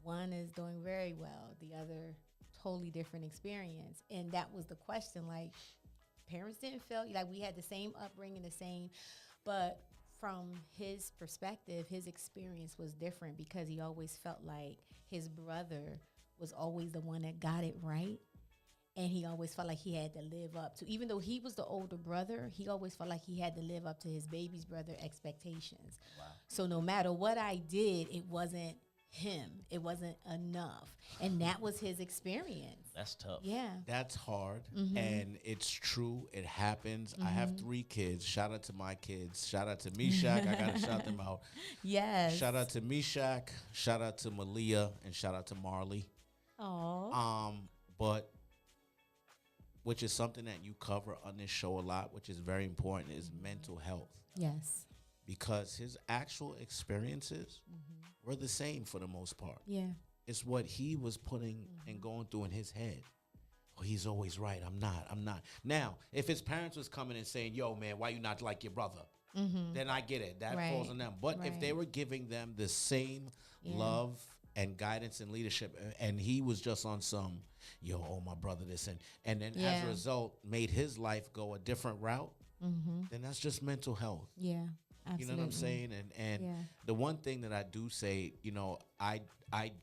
One is doing very well. The other, totally different experience. And that was the question. Like, parents didn't feel like we had the same upbringing, but from his perspective, his experience was different because he always felt like his brother was always the one that got it right. And he always felt like he had to live up to, even though he was the older brother, he always felt like he had to live up to his baby's brother expectations. Wow. So no matter what I did, it wasn't him. It wasn't enough. And that was his experience.
That's tough.
Yeah.
that's hard, and it's true. It happens. I have 3 kids. Shout out to my kids. Shout out to Meeshach. I gotta shout them out.
Yes.
Shout out to Meeshach. Shout out to Malia, and shout out to Marley.
Aw.
But which is something that you cover on this show a lot, which is very important, is mental health.
Yes.
Because his actual experiences were the same for the most part.
Yeah.
It's what he was putting and going through in his head. Oh, he's always right. I'm not. Now, if his parents was coming and saying, yo, man, why you not like your brother? Then I get it. That falls on them. But if they were giving them the same love and guidance and leadership, and he was just on some, yo, oh, my brother, this, and then as a result made his life go a different route, then that's just mental health.
Yeah. Absolutely.
You know what I'm saying? And the one thing that I do say, you know, I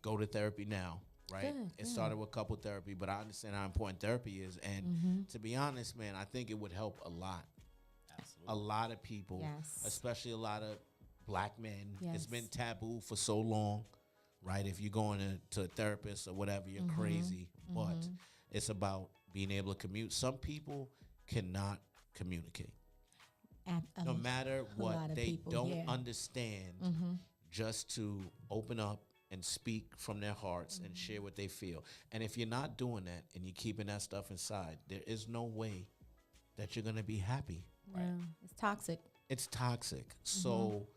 go to therapy now, right? It started with couple therapy, but I understand how important therapy is. And to be honest, man, I think it would help a lot.
Absolutely.
A lot of people, especially a lot of black men. It's been taboo for so long, right? If you're going to a therapist or whatever, you're crazy. But it's about being able to commute. Some people cannot communicate. No matter what, they don't understand, just to open up and speak from their hearts and share what they feel. And if you're not doing that and you're keeping that stuff inside, there is no way that you're going to be happy.
Right. It's toxic.
It's toxic. So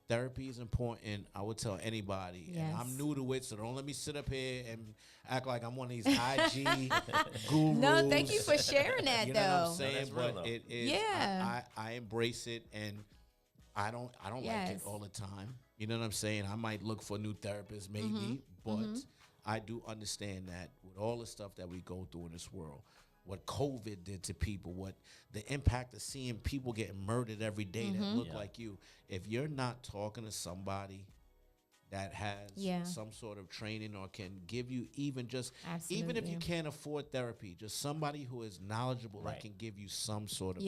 therapy is important. I would tell anybody. And I'm new to it, so don't let me sit up here and act like I'm one of these IG gurus.
No, thank you for sharing that,
You know
though.
what I'm saying?
that's real,
But
though.
it is. I embrace it, and I don't like it all the time. You know what I'm saying? I might look for a new therapist, maybe, but I do understand that with all the stuff that we go through in this world, what COVID did to people, what the impact of seeing people getting murdered every day that look like you. If you're not talking to somebody that has some sort of training or can give you even just, even if you can't afford therapy, just somebody who is knowledgeable that can give you some sort of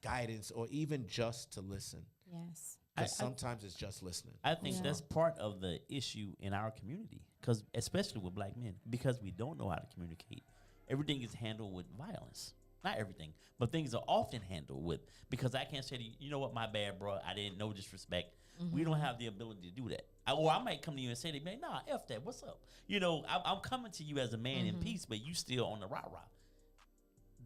guidance or even just to listen.
Yes.
Because sometimes it's just listening.
I think that's part of the issue in our community, because especially with black men, because we don't know how to communicate. Everything is handled with violence. Not everything, but things are often handled with, because I can't say to you, you know what, my bad, bro, I didn't know disrespect. We don't have the ability to do that. Or I might come to you and say to you, nah, F that, what's up? You know, I'm coming to you as a man in peace, but you still on the rah-rah.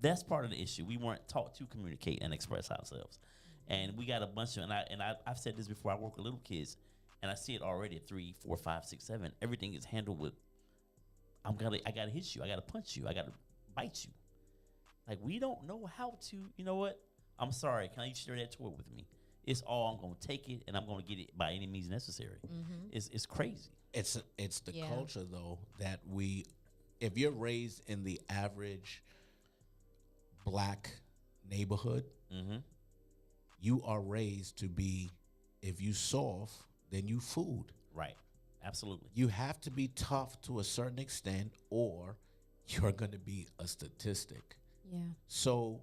That's part of the issue. We weren't taught to communicate and express ourselves. And we got a bunch of, I've said this before, I work with little kids, and I see it already at 3, 4, 5, 6, 7. Everything is handled with, I gotta hit you, I gotta punch you, I gotta bite you. Like, we don't know how to, you know what? I'm sorry, can you share that toy with me? It's all, I'm gonna take it, and I'm gonna get it by any means necessary. It's crazy.
It's the culture, though, that if you're raised in the average black neighborhood, you are raised to be, if you soft, then you food.
Right. Absolutely.
You have to be tough to a certain extent, or you're going to be a statistic.
Yeah.
So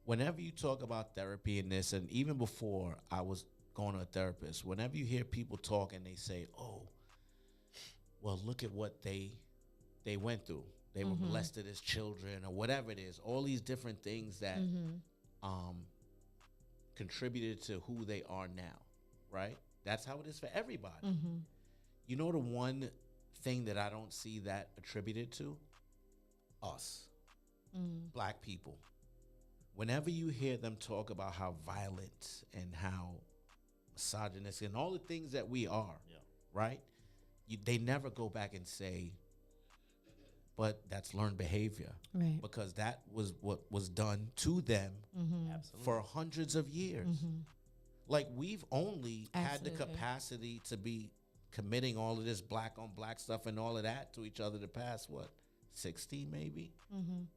whenever you talk about therapy and this, and even before I was going to a therapist, whenever you hear people talk and they say, oh, well, look at what they went through. They were molested as children or whatever it is. All these different things that contributed to who they are now, right? That's how it is for everybody. You know, the one thing that I don't see that attributed to? Us, black people. Whenever you hear them talk about how violent and how misogynistic and all the things that we are, right? They never go back and say, but that's learned behavior.
Right.
Because that was what was done to them for hundreds of years. Like, we've only had the capacity to be committing all of this black on black stuff and all of that to each other the past, 60 maybe,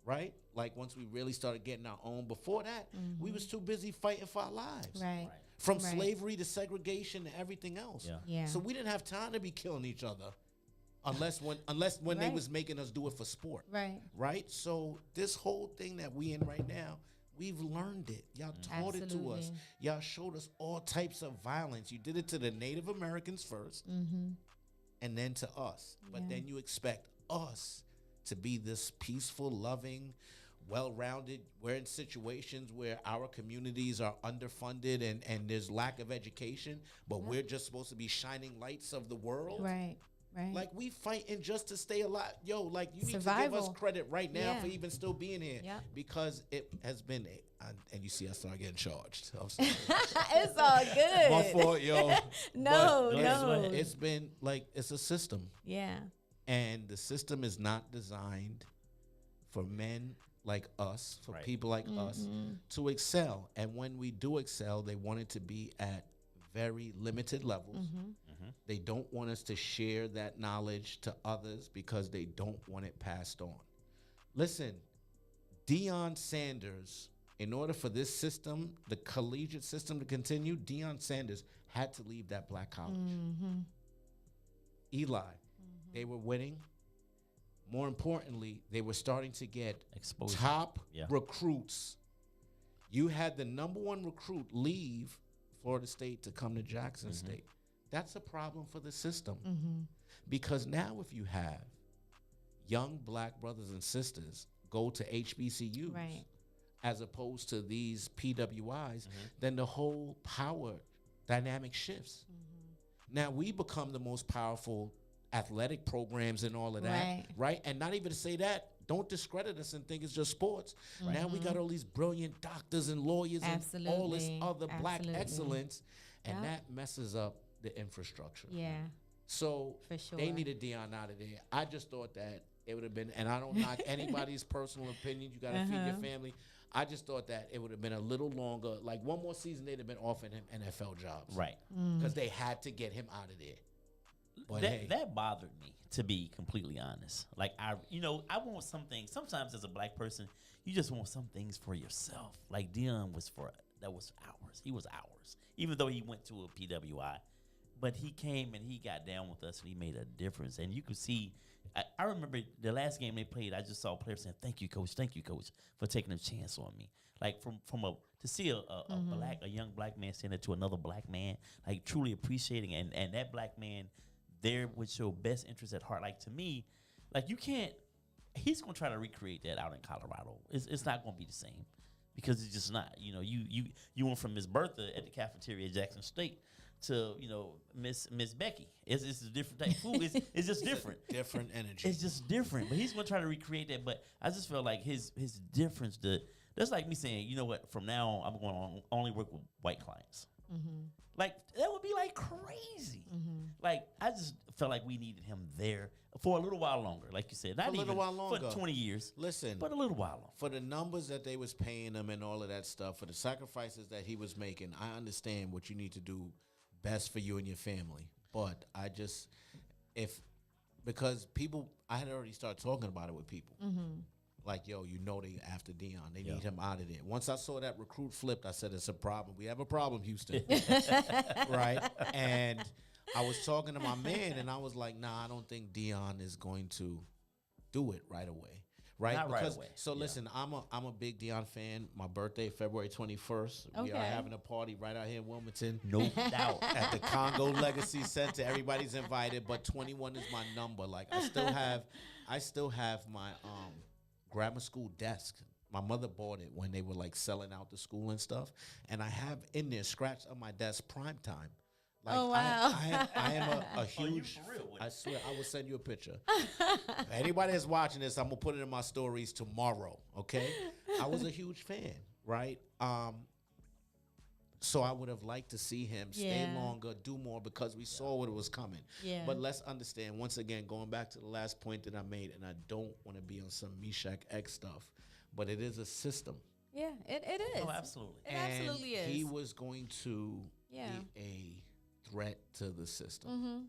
right? Like, once we really started getting our own. Before that, we was too busy fighting for our lives.
Right.
From slavery to segregation to everything else.
Yeah.
So we didn't have time to be killing each other unless when they was making us do it for sport.
Right.
Right? So this whole thing that we in right now, we've learned it. Y'all taught it to us. Y'all showed us all types of violence. You did it to the Native Americans first, and then to us. But then you expect us to be this peaceful, loving, well-rounded. We're in situations where our communities are underfunded and there's lack of education, but we're just supposed to be shining lights of the world.
Right. Right.
Like, we fighting just to stay alive. Yo, like, you need to
Survival.
give us credit right now for even still being here.
Yep.
Because it has been, and you see I started getting charged. I'm sorry.
It's all good.
My fault, yo.
No,
But
no.
it's been, like, it's a system.
Yeah.
And the system is not designed for men like us, for people like us, to excel. And when we do excel, they want it to be at very limited levels. They don't want us to share that knowledge to others because they don't want it passed on. Listen, Deion Sanders, in order for this system, the collegiate system, to continue, Deion Sanders had to leave that black college. Eli, they were winning. More importantly, they were starting to get
Exposure.
top recruits. You had the number one recruit leave Florida State to come to Jackson State. That's a problem for the system. Because now if you have young black brothers and sisters go to HBCUs as opposed to these PWIs, then the whole power dynamic shifts. Now we become the most powerful athletic programs and all of that, right? And not even to say that, don't discredit us and think it's just sports. Now we got all these brilliant doctors and lawyers and all this other black excellence, and that messes up the infrastructure.
Yeah.
So
For sure.
they needed Deion out of there. I just thought that it would have been, and I don't knock anybody's personal opinion. You got to feed your family. I just thought that it would have been a little longer, like one more season, they'd have been offering him NFL jobs.
Right.
Because they had to get him out of there. But
That bothered me, to be completely honest. Like, I want some things. Sometimes as a black person, you just want some things for yourself. Like, Dion was ours. He was ours. Even though he went to a PWI. But he came and he got down with us and he made a difference. And you could see, I remember the last game they played, I just saw players saying, thank you, coach, for taking a chance on me. Like, to see a young black man saying that to another black man, like, truly appreciating, and that black man there with your best interest at heart. Like, to me, like, you can't, he's going to try to recreate that out in Colorado. It's not going to be the same because it's just not. You know, you went from Miss Bertha at the cafeteria at Jackson State to, Miss Becky. It's a different type of food. It's just different.
Different energy.
It's just different. But he's going to try to recreate that. But I just feel like his difference, that's like me saying, you know what, from now on, I'm going to only work with white clients. Like, that would be like crazy. Like, I just felt like we needed him there for a little while longer. Like you said, not even for 20 years.
Listen,
but a little while longer.
For the numbers that they was paying him and all of that stuff, for the sacrifices that he was making, I understand what you need to do best for you and your family. But because people, I had already started talking about it with people. Like, yo, they after Dion. They need him out of there. Once I saw that recruit flipped, I said, it's a problem. We have a problem, Houston. Right? And I was talking to my man, and I was like, nah, I don't think Dion is going to do it right away. Right?
Not
because,
right away.
So listen, I'm a big Dion fan. My birthday, February 21st. We are having a party right out here in Wilmington.
No doubt.
At the Congo Legacy Center. Everybody's invited, but 21 is my number. Like, I still have my grammar school desk. My mother bought it when they were like selling out the school and stuff. And I have in there, scratched on my desk, prime time. Like,
Oh, wow.
I am a
Oh, you
huge.
for real with
I
it.
swear, I will send you a picture. Anybody that's watching this, I'm gonna put it in my stories tomorrow. Okay, I was a huge fan, right? So I would have liked to see him stay
Yeah.
longer, do more, because we saw what was coming.
Yeah.
But let's understand, once again, going back to the last point that I made, and I don't want to be on some Meeshach X stuff, but it is a system.
Yeah, it is.
Oh, absolutely.
It absolutely
And
is.
he was going to
Yeah.
be a threat to the system.
Mm-hmm.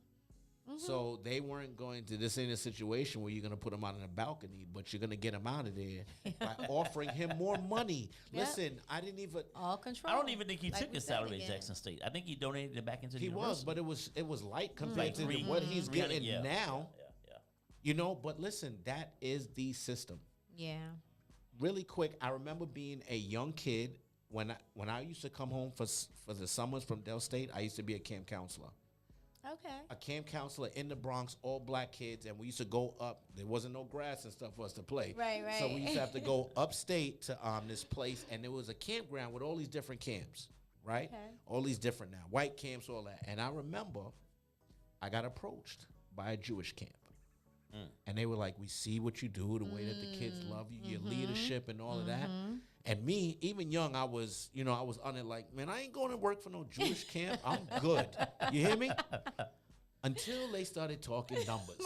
So they weren't going to, this ain't a situation where you're going to put him out on a balcony, but you're going to get him out of there by offering him more money.
Yep.
Listen, I didn't even,
All control.
I don't even think he
Like
took
we
his
said
salary at
again.
Jackson State. I think he donated it back into the
he was,
university.
but it was light compared to
three-
what he's
300,
getting
yeah,
now.
Yeah.
You know, but listen, that is the system.
Yeah.
Really quick, I remember being a young kid when I used to come home for the summers from Del State. I used to be a camp counselor.
Okay.
A camp counselor in the Bronx, all black kids, and we used to go up. There wasn't no grass and stuff for us to play.
Right,
So we
right.
used to have to go upstate to this place, and there was a campground with all these different camps, right?
Okay.
All these different now, white camps, all that. And I remember I got approached by a Jewish camp. And they were like, we see what you do, the way that the kids love you, your leadership and all of that. And me, even young, I was on it like, man, I ain't going to work for no Jewish camp. I'm good. You hear me? Until they started talking numbers.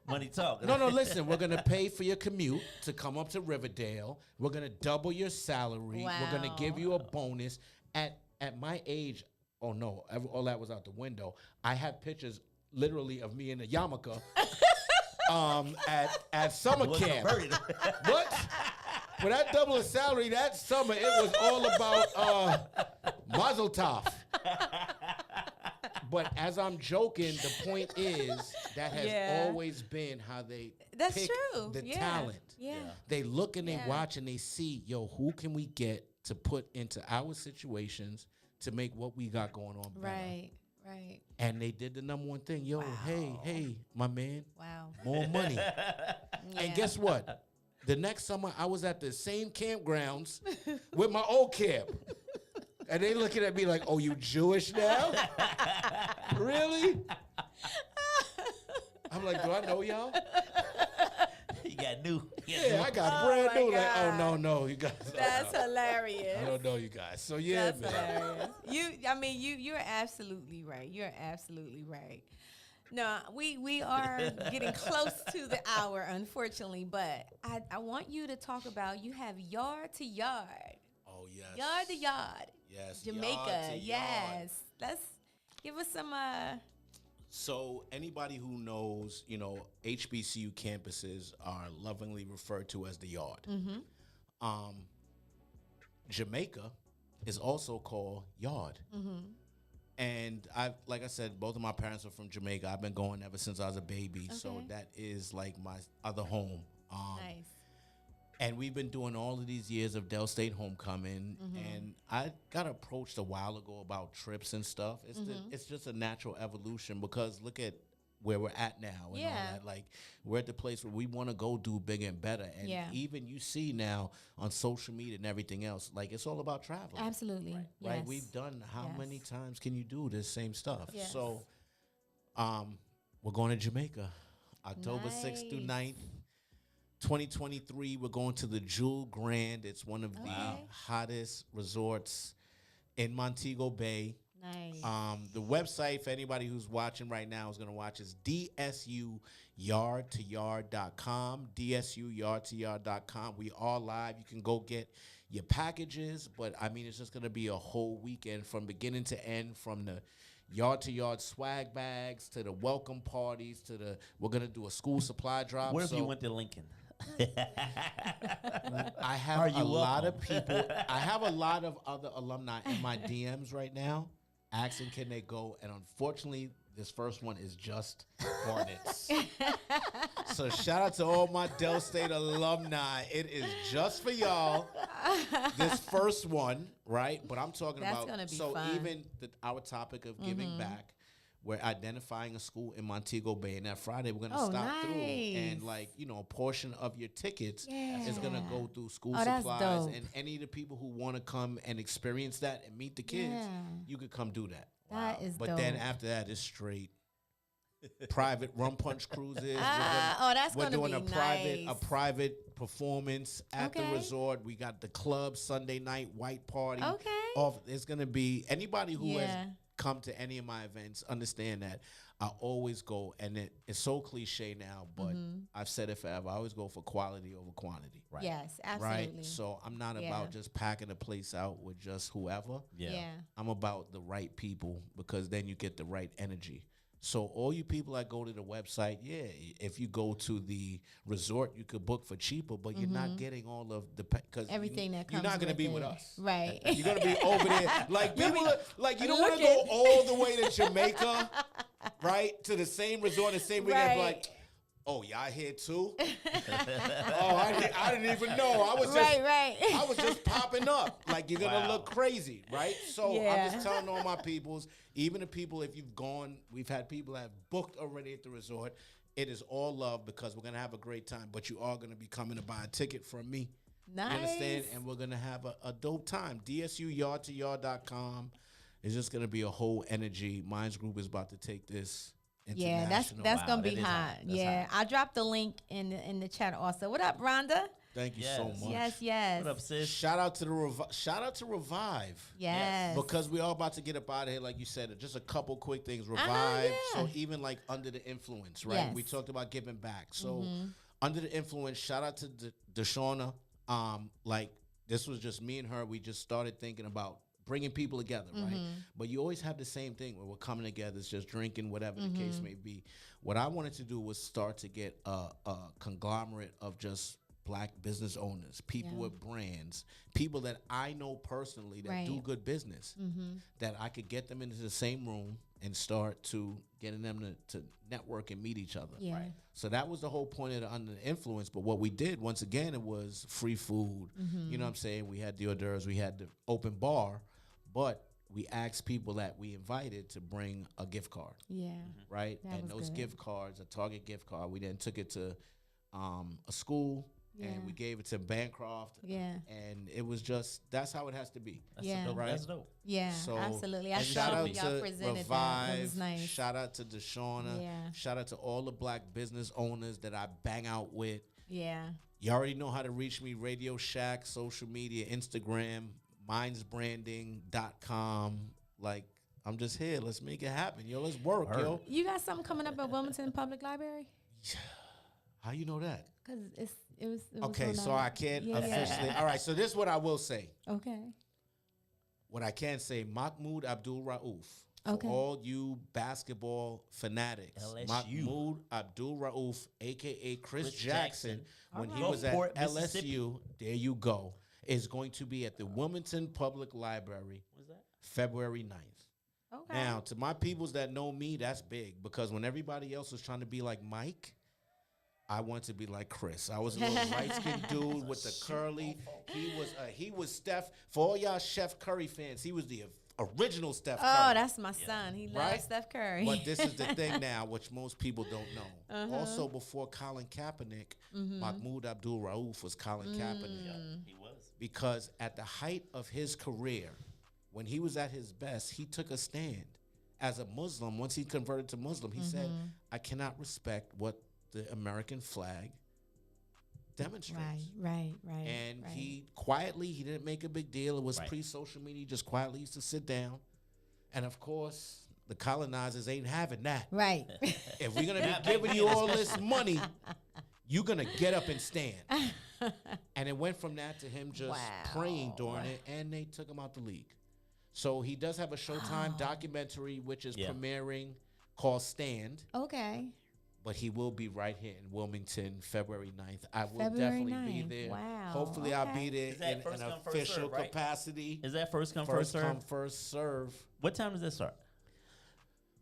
Money talk.
No, listen, we're going to pay for your commute to come up to Riverdale. We're going to double your salary. We're going to
Wow.
give you a bonus. At my age, oh no, all that was out the window. I have pictures literally of me in a yarmulke at summer
Was
camp.
converted.
What? For that double of salary that summer, it was all about Mazel Tov. But as I'm joking, the point is that has
Yeah.
always been how they
That's
pick
true.
the
Yeah.
talent.
Yeah.
They look and they
Yeah.
watch and they see, yo, who can we get to put into our situations to make what we got going on better?
Right. Right.
And they did the number one thing. Yo, hey, my man,
Wow.
more money.
Yeah.
And guess what? The next summer, I was at the same campgrounds with my old camp. And they looking at me like, oh, you Jewish now? Really? I'm like, do I know y'all?
You got new.
Yeah, I got
Oh
brand
my
new. Like, oh,
God.
no, you guys.
That's hilarious.
I don't know you guys. So, yeah,
That's
man.
hilarious. You're absolutely right. You're absolutely right. No, we are getting close to the hour, unfortunately, but I want you to talk about, you have Yard to Yard.
Oh, yes.
Yard to Yard.
Yes.
Jamaica.
Yard to
Yes.
yard.
Let's give us some
So anybody who knows, HBCU campuses are lovingly referred to as the Yard. Jamaica is also called Yard. And like I said, both of my parents are from Jamaica. I've been going ever since I was a baby. So
Okay.
that is like my other home.
nice.
And we've been doing all of these years of Del State homecoming. And I got approached a while ago about trips and stuff. It's just a natural evolution because look at where we're at now and all
Yeah.
that. Like we're at the place where we want to go do bigger and better. And
Yeah.
even you see now on social media and everything else, like it's all about traveling.
Absolutely.
Right?
Yes.
We've done how
Yes.
many times can you do this same stuff?
Yes.
So we're going to Jamaica October 6th through
Nice.
9th. 2023, we're going to the Jewel Grand. It's one of the
Okay.
hottest resorts in Montego Bay.
Nice.
The website for anybody who's watching right now is going to watch is dsuyardtoyard.com. dsuyardtoyard.com. We are live. You can go get your packages, but I mean, it's just going to be a whole weekend from beginning to end, from the yard to yard swag bags to the welcome parties to we're going to do a school supply drop.
What if
So
you went to Lincoln?
I have
Are you
a lot
welcome?
of people. I have a lot of other alumni in my DMs right now asking, can they go? And unfortunately, this first one is just Hornets. So shout out to all my Del State alumni. It is just for y'all. This first one, right? But I'm talking
That's
about
gonna be
so
fun.
even our topic of giving back. we're identifying a school in Montego Bay, and that Friday we're gonna
Oh,
stop through,
nice.
and like a portion of your tickets is gonna
Yeah.
go through school
Oh, that's
supplies,
dope.
and any of the people who want to come and experience that and meet the kids,
Yeah.
you could come do that.
That is
But
dope.
then after that, it's straight private rum punch cruises.
That's
We're
gonna
doing
be
a
nice.
private performance at the
Okay.
resort. We got the club Sunday night white party.
Okay.
It's gonna be anybody who
Yeah.
has come to any of my events understand that I always go, and it's so cliche now, but I've said it forever. I always go for quality over quantity.
Right.
Yes, absolutely.
Right. So I'm not
Yeah.
about just packing the place out with just whoever.
Yeah.
I'm about the right people, because then you get the right energy. So all you people that go to the website, if you go to the resort, you could book for cheaper, but you're not getting all of the because
Everything that
you're
comes
not going to
with
be
it.
with us.
Right.
You're going to be over there. Like
You'll
people,
be
like you don't want to go
looking.
all the way to Jamaica, right? To the same resort, the same weekend.
Right.
Like, oh, y'all here too? I didn't even know. I was just
right.
I was just popping up. Like, you're gonna
Wow.
look crazy, right? So
Yeah.
I'm just telling all my peoples, even the people, if you've gone, we've had people that have booked already at the resort. It is all love, because we're gonna have a great time. But you are gonna be coming to buy a ticket from me.
Nice.
You understand? And we're gonna have a dope time. DSUyardtoyard.com. It's just gonna be a whole energy. Minds Group is about to take this
Yeah, that's
international.
gonna
Wow,
be
that is
hot.
hot. That's
Yeah,
hot.
I dropped the link in the chat also. What up, Rhonda?
Thank you so
Yes.
much.
Yes.
What up, sis?
Shout out to Revive.
Yes.
Because we all about to get up out of here, like you said. Just a couple quick things. Revive.
yeah.
So even like Under the Influence, right?
Yes.
We talked about giving back. So Under the Influence, shout out to Deshauna. Like this was just me and her. We just started thinking about bringing people together, right? But you always have the same thing where we're coming together. It's just drinking, whatever the case may be. What I wanted to do was start to get a conglomerate of just Black business owners, people with brands, people that I know personally that do
Right.
good business, that I could get them into the same room and start to getting them to network and meet each other.
Yeah. Right.
So that was the whole point of the Under the Influence. But what we did, once again, it was free food. You know what I'm saying? We had the hors d'oeuvres, we had the open bar, but we asked people that we invited to bring a gift card,
Yeah.
right?
That
And
was
those
good.
gift cards, a Target gift card, we then took it to a school,
Yeah.
and we gave it to Bancroft.
Yeah.
And it was just, that's how it has to be.
That's
Yeah.
dope.
Right.
That's dope.
Yeah.
So,
absolutely. I
and
saw
shout out
y'all
to
presented
Revive.
that. It was nice.
Shout out to Deshauna.
Yeah.
Shout out to all the Black business owners that I bang out with.
Yeah.
You already know how to reach me. Radio Shack, social media, Instagram, mindsbranding.com. Like, I'm just here. Let's make it happen. Yo, let's work,
Word.
yo.
You got something coming up at Wilmington Public Library?
How you know that?
Because it was
Okay,
on
so
that-
I can't
Yeah.
officially. All right, so this is what I will say.
Okay.
What I can say, Mahmoud Abdul Rauf. For
Okay.
all you basketball fanatics,
LSU.
Mahmoud Abdul Rauf, a.k.a. Chris
Chris
Jackson,
Jackson.
when he
Alright.
was at
Gulfport, Mississippi.
LSU, there you go, is going to be at the Wilmington Public Library
What's that?
February 9th.
Okay.
Now, to my peoples that know me, that's big, because when everybody else was trying to be like Mike, I want to be like Chris. I was a little light-skinned dude with the curly. He was Steph. For all y'all Chef Curry fans, he was the original Steph Curry.
Oh, that's my son. He loves
Right?
Steph Curry.
But this is the thing now, which most people don't know. Also, before Colin Kaepernick, Mahmoud Abdul Rauf was Colin Kaepernick.
He was.
Because at the height of his career, when he was at his best, he took a stand. As a Muslim, once he converted to Muslim, he said, I cannot respect what the American flag demonstrates.
right.
And
right.
he didn't make a big deal. It was
Right.
pre-social media. He just quietly used to sit down. And of course, the colonizers ain't having that.
Right.
If we're gonna
That
be giving
back
you
then
all this money, you're gonna get up and stand. And it went from that to him just praying during it, and they took him out the league. So he does have a Showtime documentary which is
Yeah.
premiering called Stand.
Okay.
But he will be right here in Wilmington, February 9th. I will
February
definitely be
9th.
there.
Wow,
Hopefully, I'll
okay.
be there
Is that
in
first
an
come, first
official
serve, right?
capacity.
Is that first come,
First
first
come,
serve?
first serve.
What time does that start?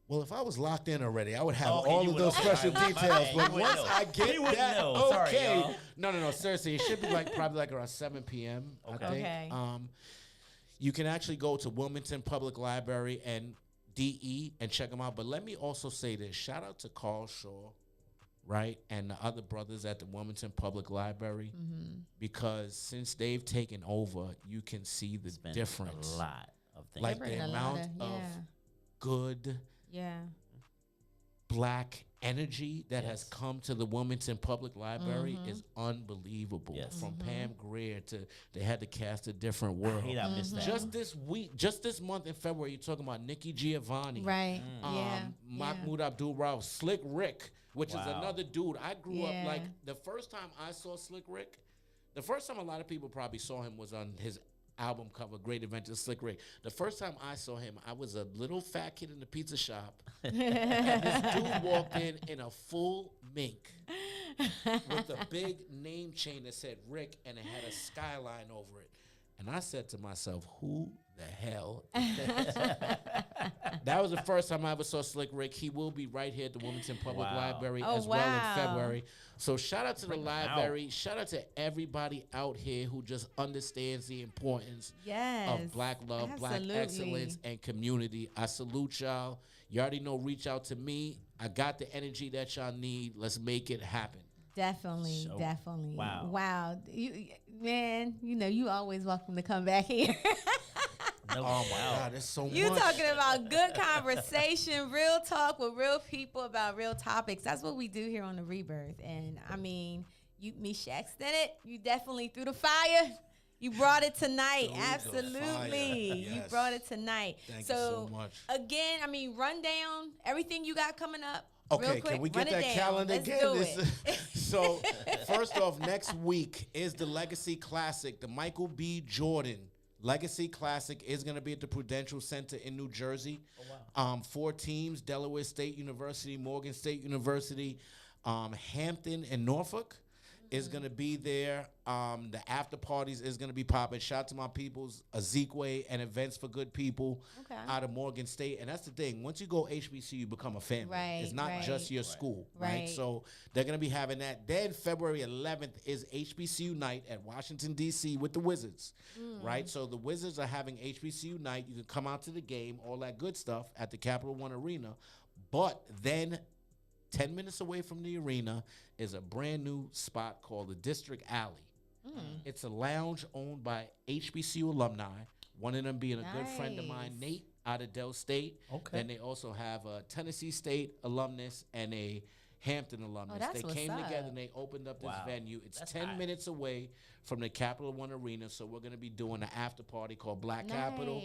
Well, if I was locked in already, I would have
Okay,
all
you
of
would
those
know.
special
My bad.
details.
You
But
would
once
know.
I get
You would
that,
know. Sorry,
okay.
y'all.
No. Seriously, it should be probably around 7 p.m. I
Okay.
think.
Okay.
You can actually go to Wilmington Public Library and DE and check them out. But let me also say this. Shout out to Carl Shaw, right, and the other brothers at the Wilmington Public Library, because since they've taken over, you can see the difference.
A lot of things.
Like the amount of good Black energy that has come to the Wilmington Public Library is unbelievable.
Yes.
From Pam Grier to they had to cast a different world.
I hate I missed that.
Just this week, just this month in February, you're talking about Nikki Giovanni,
Right.
Mahmoud Abdul-Rauf, Slick Rick, which is
Wow.
another dude. I grew up like the first time I saw Slick Rick, the first time a lot of people probably saw him was on his album cover, Great Adventures, Slick Rick. The first time I saw him, I was a little fat kid in the pizza shop, and this dude walked in a full mink with a big name chain that said Rick, and it had a skyline over it. And I said to myself, who the hell is that? That was the first time I ever saw Slick Rick. He will be right here at the Wilmington Public Library as well in February. So shout out to the library. Shout out to everybody out here who just understands the importance of Black love, Black excellence, and community. I salute y'all. You already know, reach out to me. I got the energy that y'all need. Let's make it happen.
Definitely.
Wow.
Man, you always welcome to come back here.
Oh my God, there's so much.
You talking about good conversation, real talk with real people about real topics. That's what we do here on the Rebirth. And I mean, Meeshach, Stennett, you definitely threw the fire. You brought it tonight. Absolutely.
Yes.
You brought it tonight.
Thank you so much.
Again, I mean, run down everything you got coming up.
Okay,
real quick,
can we get that
down.
calendar
Let's
again?
do it.
So, first off, next week is the Legacy Classic. The Michael B. Jordan Legacy Classic is going to be at the Prudential Center in New Jersey. Oh, wow. 4 teams: Delaware State University, Morgan State University, Hampton, and Norfolk is going to be there. The after parties is going to be popping. Shout out to my peoples, Ezekwe and Events for Good People out of Morgan State. And that's the thing. Once you go HBCU, you become a family.
Right,
it's not just your school, right?
Right.
So they're going to be having that. Then February 11th is HBCU night at Washington, D.C. with the Wizards, right? So the Wizards are having HBCU night. You can come out to the game, all that good stuff at the Capital One Arena. But then 10 minutes away from the arena is a brand new spot called the District Alley. It's a lounge owned by HBCU alumni, one of them being a good friend of mine, Nate, out of Del State. Okay. Then they also have a Tennessee State alumnus and a Hampton alumnus. They came together and they opened up this venue. It's 10 minutes away from the Capital One Arena, so we're going to be doing an after party called Black Capital.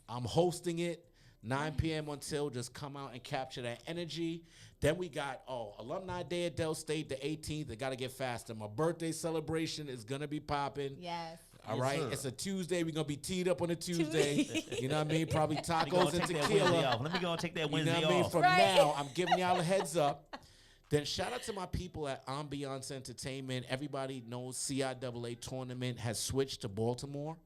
I'm hosting it. 9 p.m. until, just come out and capture that energy. Then we got, Alumni Day at Del State, the 18th. They got to get faster. My birthday celebration is going to be popping.
Yes.
All right? Sir. It's a Tuesday. We're going to be teed up on a Tuesday. You know what I mean? Probably tacos and tequila.
Let me go and take that Wednesday off.
You know what I mean? From now, I'm giving y'all a heads up. Then shout out to my people at Ambiance Entertainment. Everybody knows CIAA tournament has switched to Baltimore.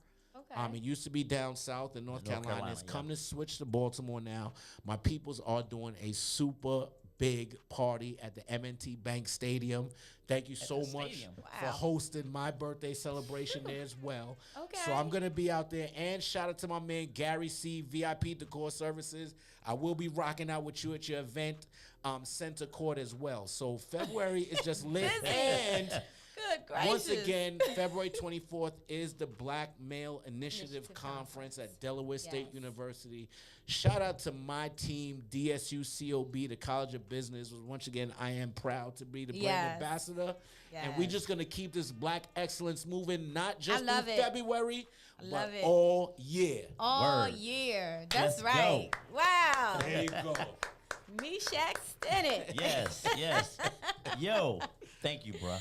It used to be down south in North Carolina. It's come to switch to Baltimore now. My peoples are doing a super big party at the M&T Bank Stadium. Thank you so much for hosting my birthday celebration there as well. So I'm going to be out there. And shout out to my man, Gary C., VIP Decor Services. I will be rocking out with you at your event, Center Court as well. So February is just lit. And once again, February 24th is the Black Male Initiative Conference at Delaware State University. Shout out to my team, DSU COB, the College of Business. Once again, I am proud to be the brand ambassador. And we're just going to keep this Black excellence moving, not just in February, but all year.
All year. That's right.
Go.
Wow.
There you go.
Meeshach Stennett.
Yes. Yo, thank you, bro.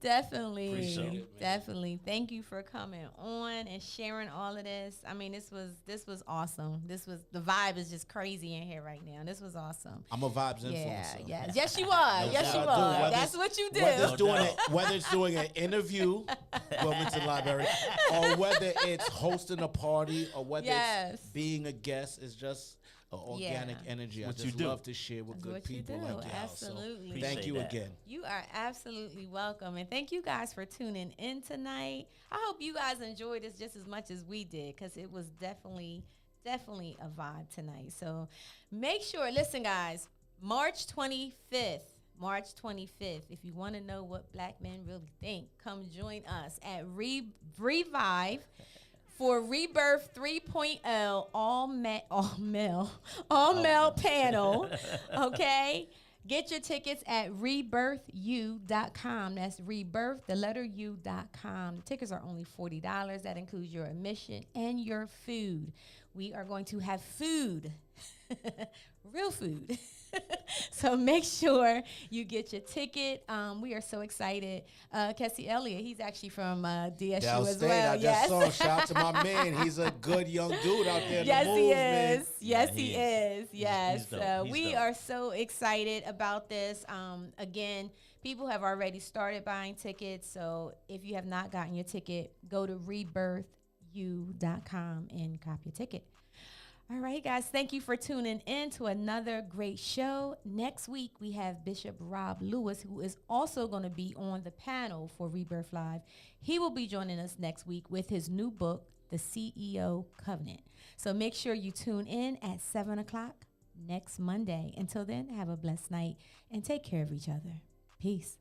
Definitely.
Appreciate it, man.
Definitely. Thank you for coming on and sharing all of this. I mean, this was awesome. The vibe is just crazy in here right now. This was awesome.
I'm a vibes influencer.
Yes, you are. Yes, you are. That's what you do.
Whether it's doing an interview, Wilmington Library, or whether it's hosting a party, or whether it's being a guest, it's just organic energy. I just love to share with good people like y'all.
Absolutely.
So thank you again.
You are absolutely welcome. And thank you guys for tuning in tonight. I hope you guys enjoyed this just as much as we did, because it was definitely definitely a vibe tonight. So make sure, listen, guys, March 25th. March 25th. If you want to know what black men really think, come join us at Revive for Rebirth 3.0 all male panel. Okay? Get your tickets at rebirthu.com. That's rebirth, the letter u.com. The tickets are only $40. That includes your admission and your food. We are going to have food, real food. So make sure you get your ticket. We are so excited. Kessie Elliott, he's actually from DSU
Dal
as
State,
well.
I just saw him. Shout out to my man. He's a good young dude out there in
Yes,
the moves,
he
man.
is. Yes,
Yeah,
he
he
is. Yes.
he's dope. He's
We
dope.
are so excited about this. Again, people have already started buying tickets. So if you have not gotten your ticket, go to rebirthu.com and cop your ticket. All right, guys, thank you for tuning in to another great show. Next week, we have Bishop Rob Lewis, who is also going to be on the panel for Rebirth Live. He will be joining us next week with his new book, The CEO Covenant. So make sure you tune in at 7 o'clock next Monday. Until then, have a blessed night and take care of each other. Peace.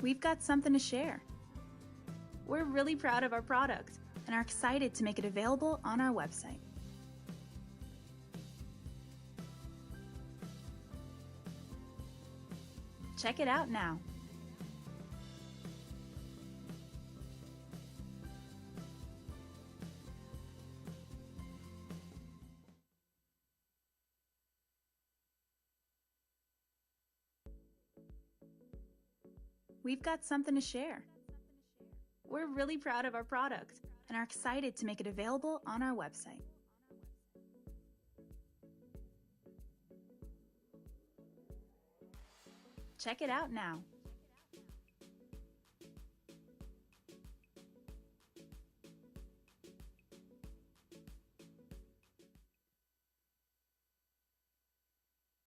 We've got something to share. We're really proud of our product and are excited to make it available on our website. Check it out now. We've got something to share. We're really proud of our product and are excited to make it available on our website. Check it out now.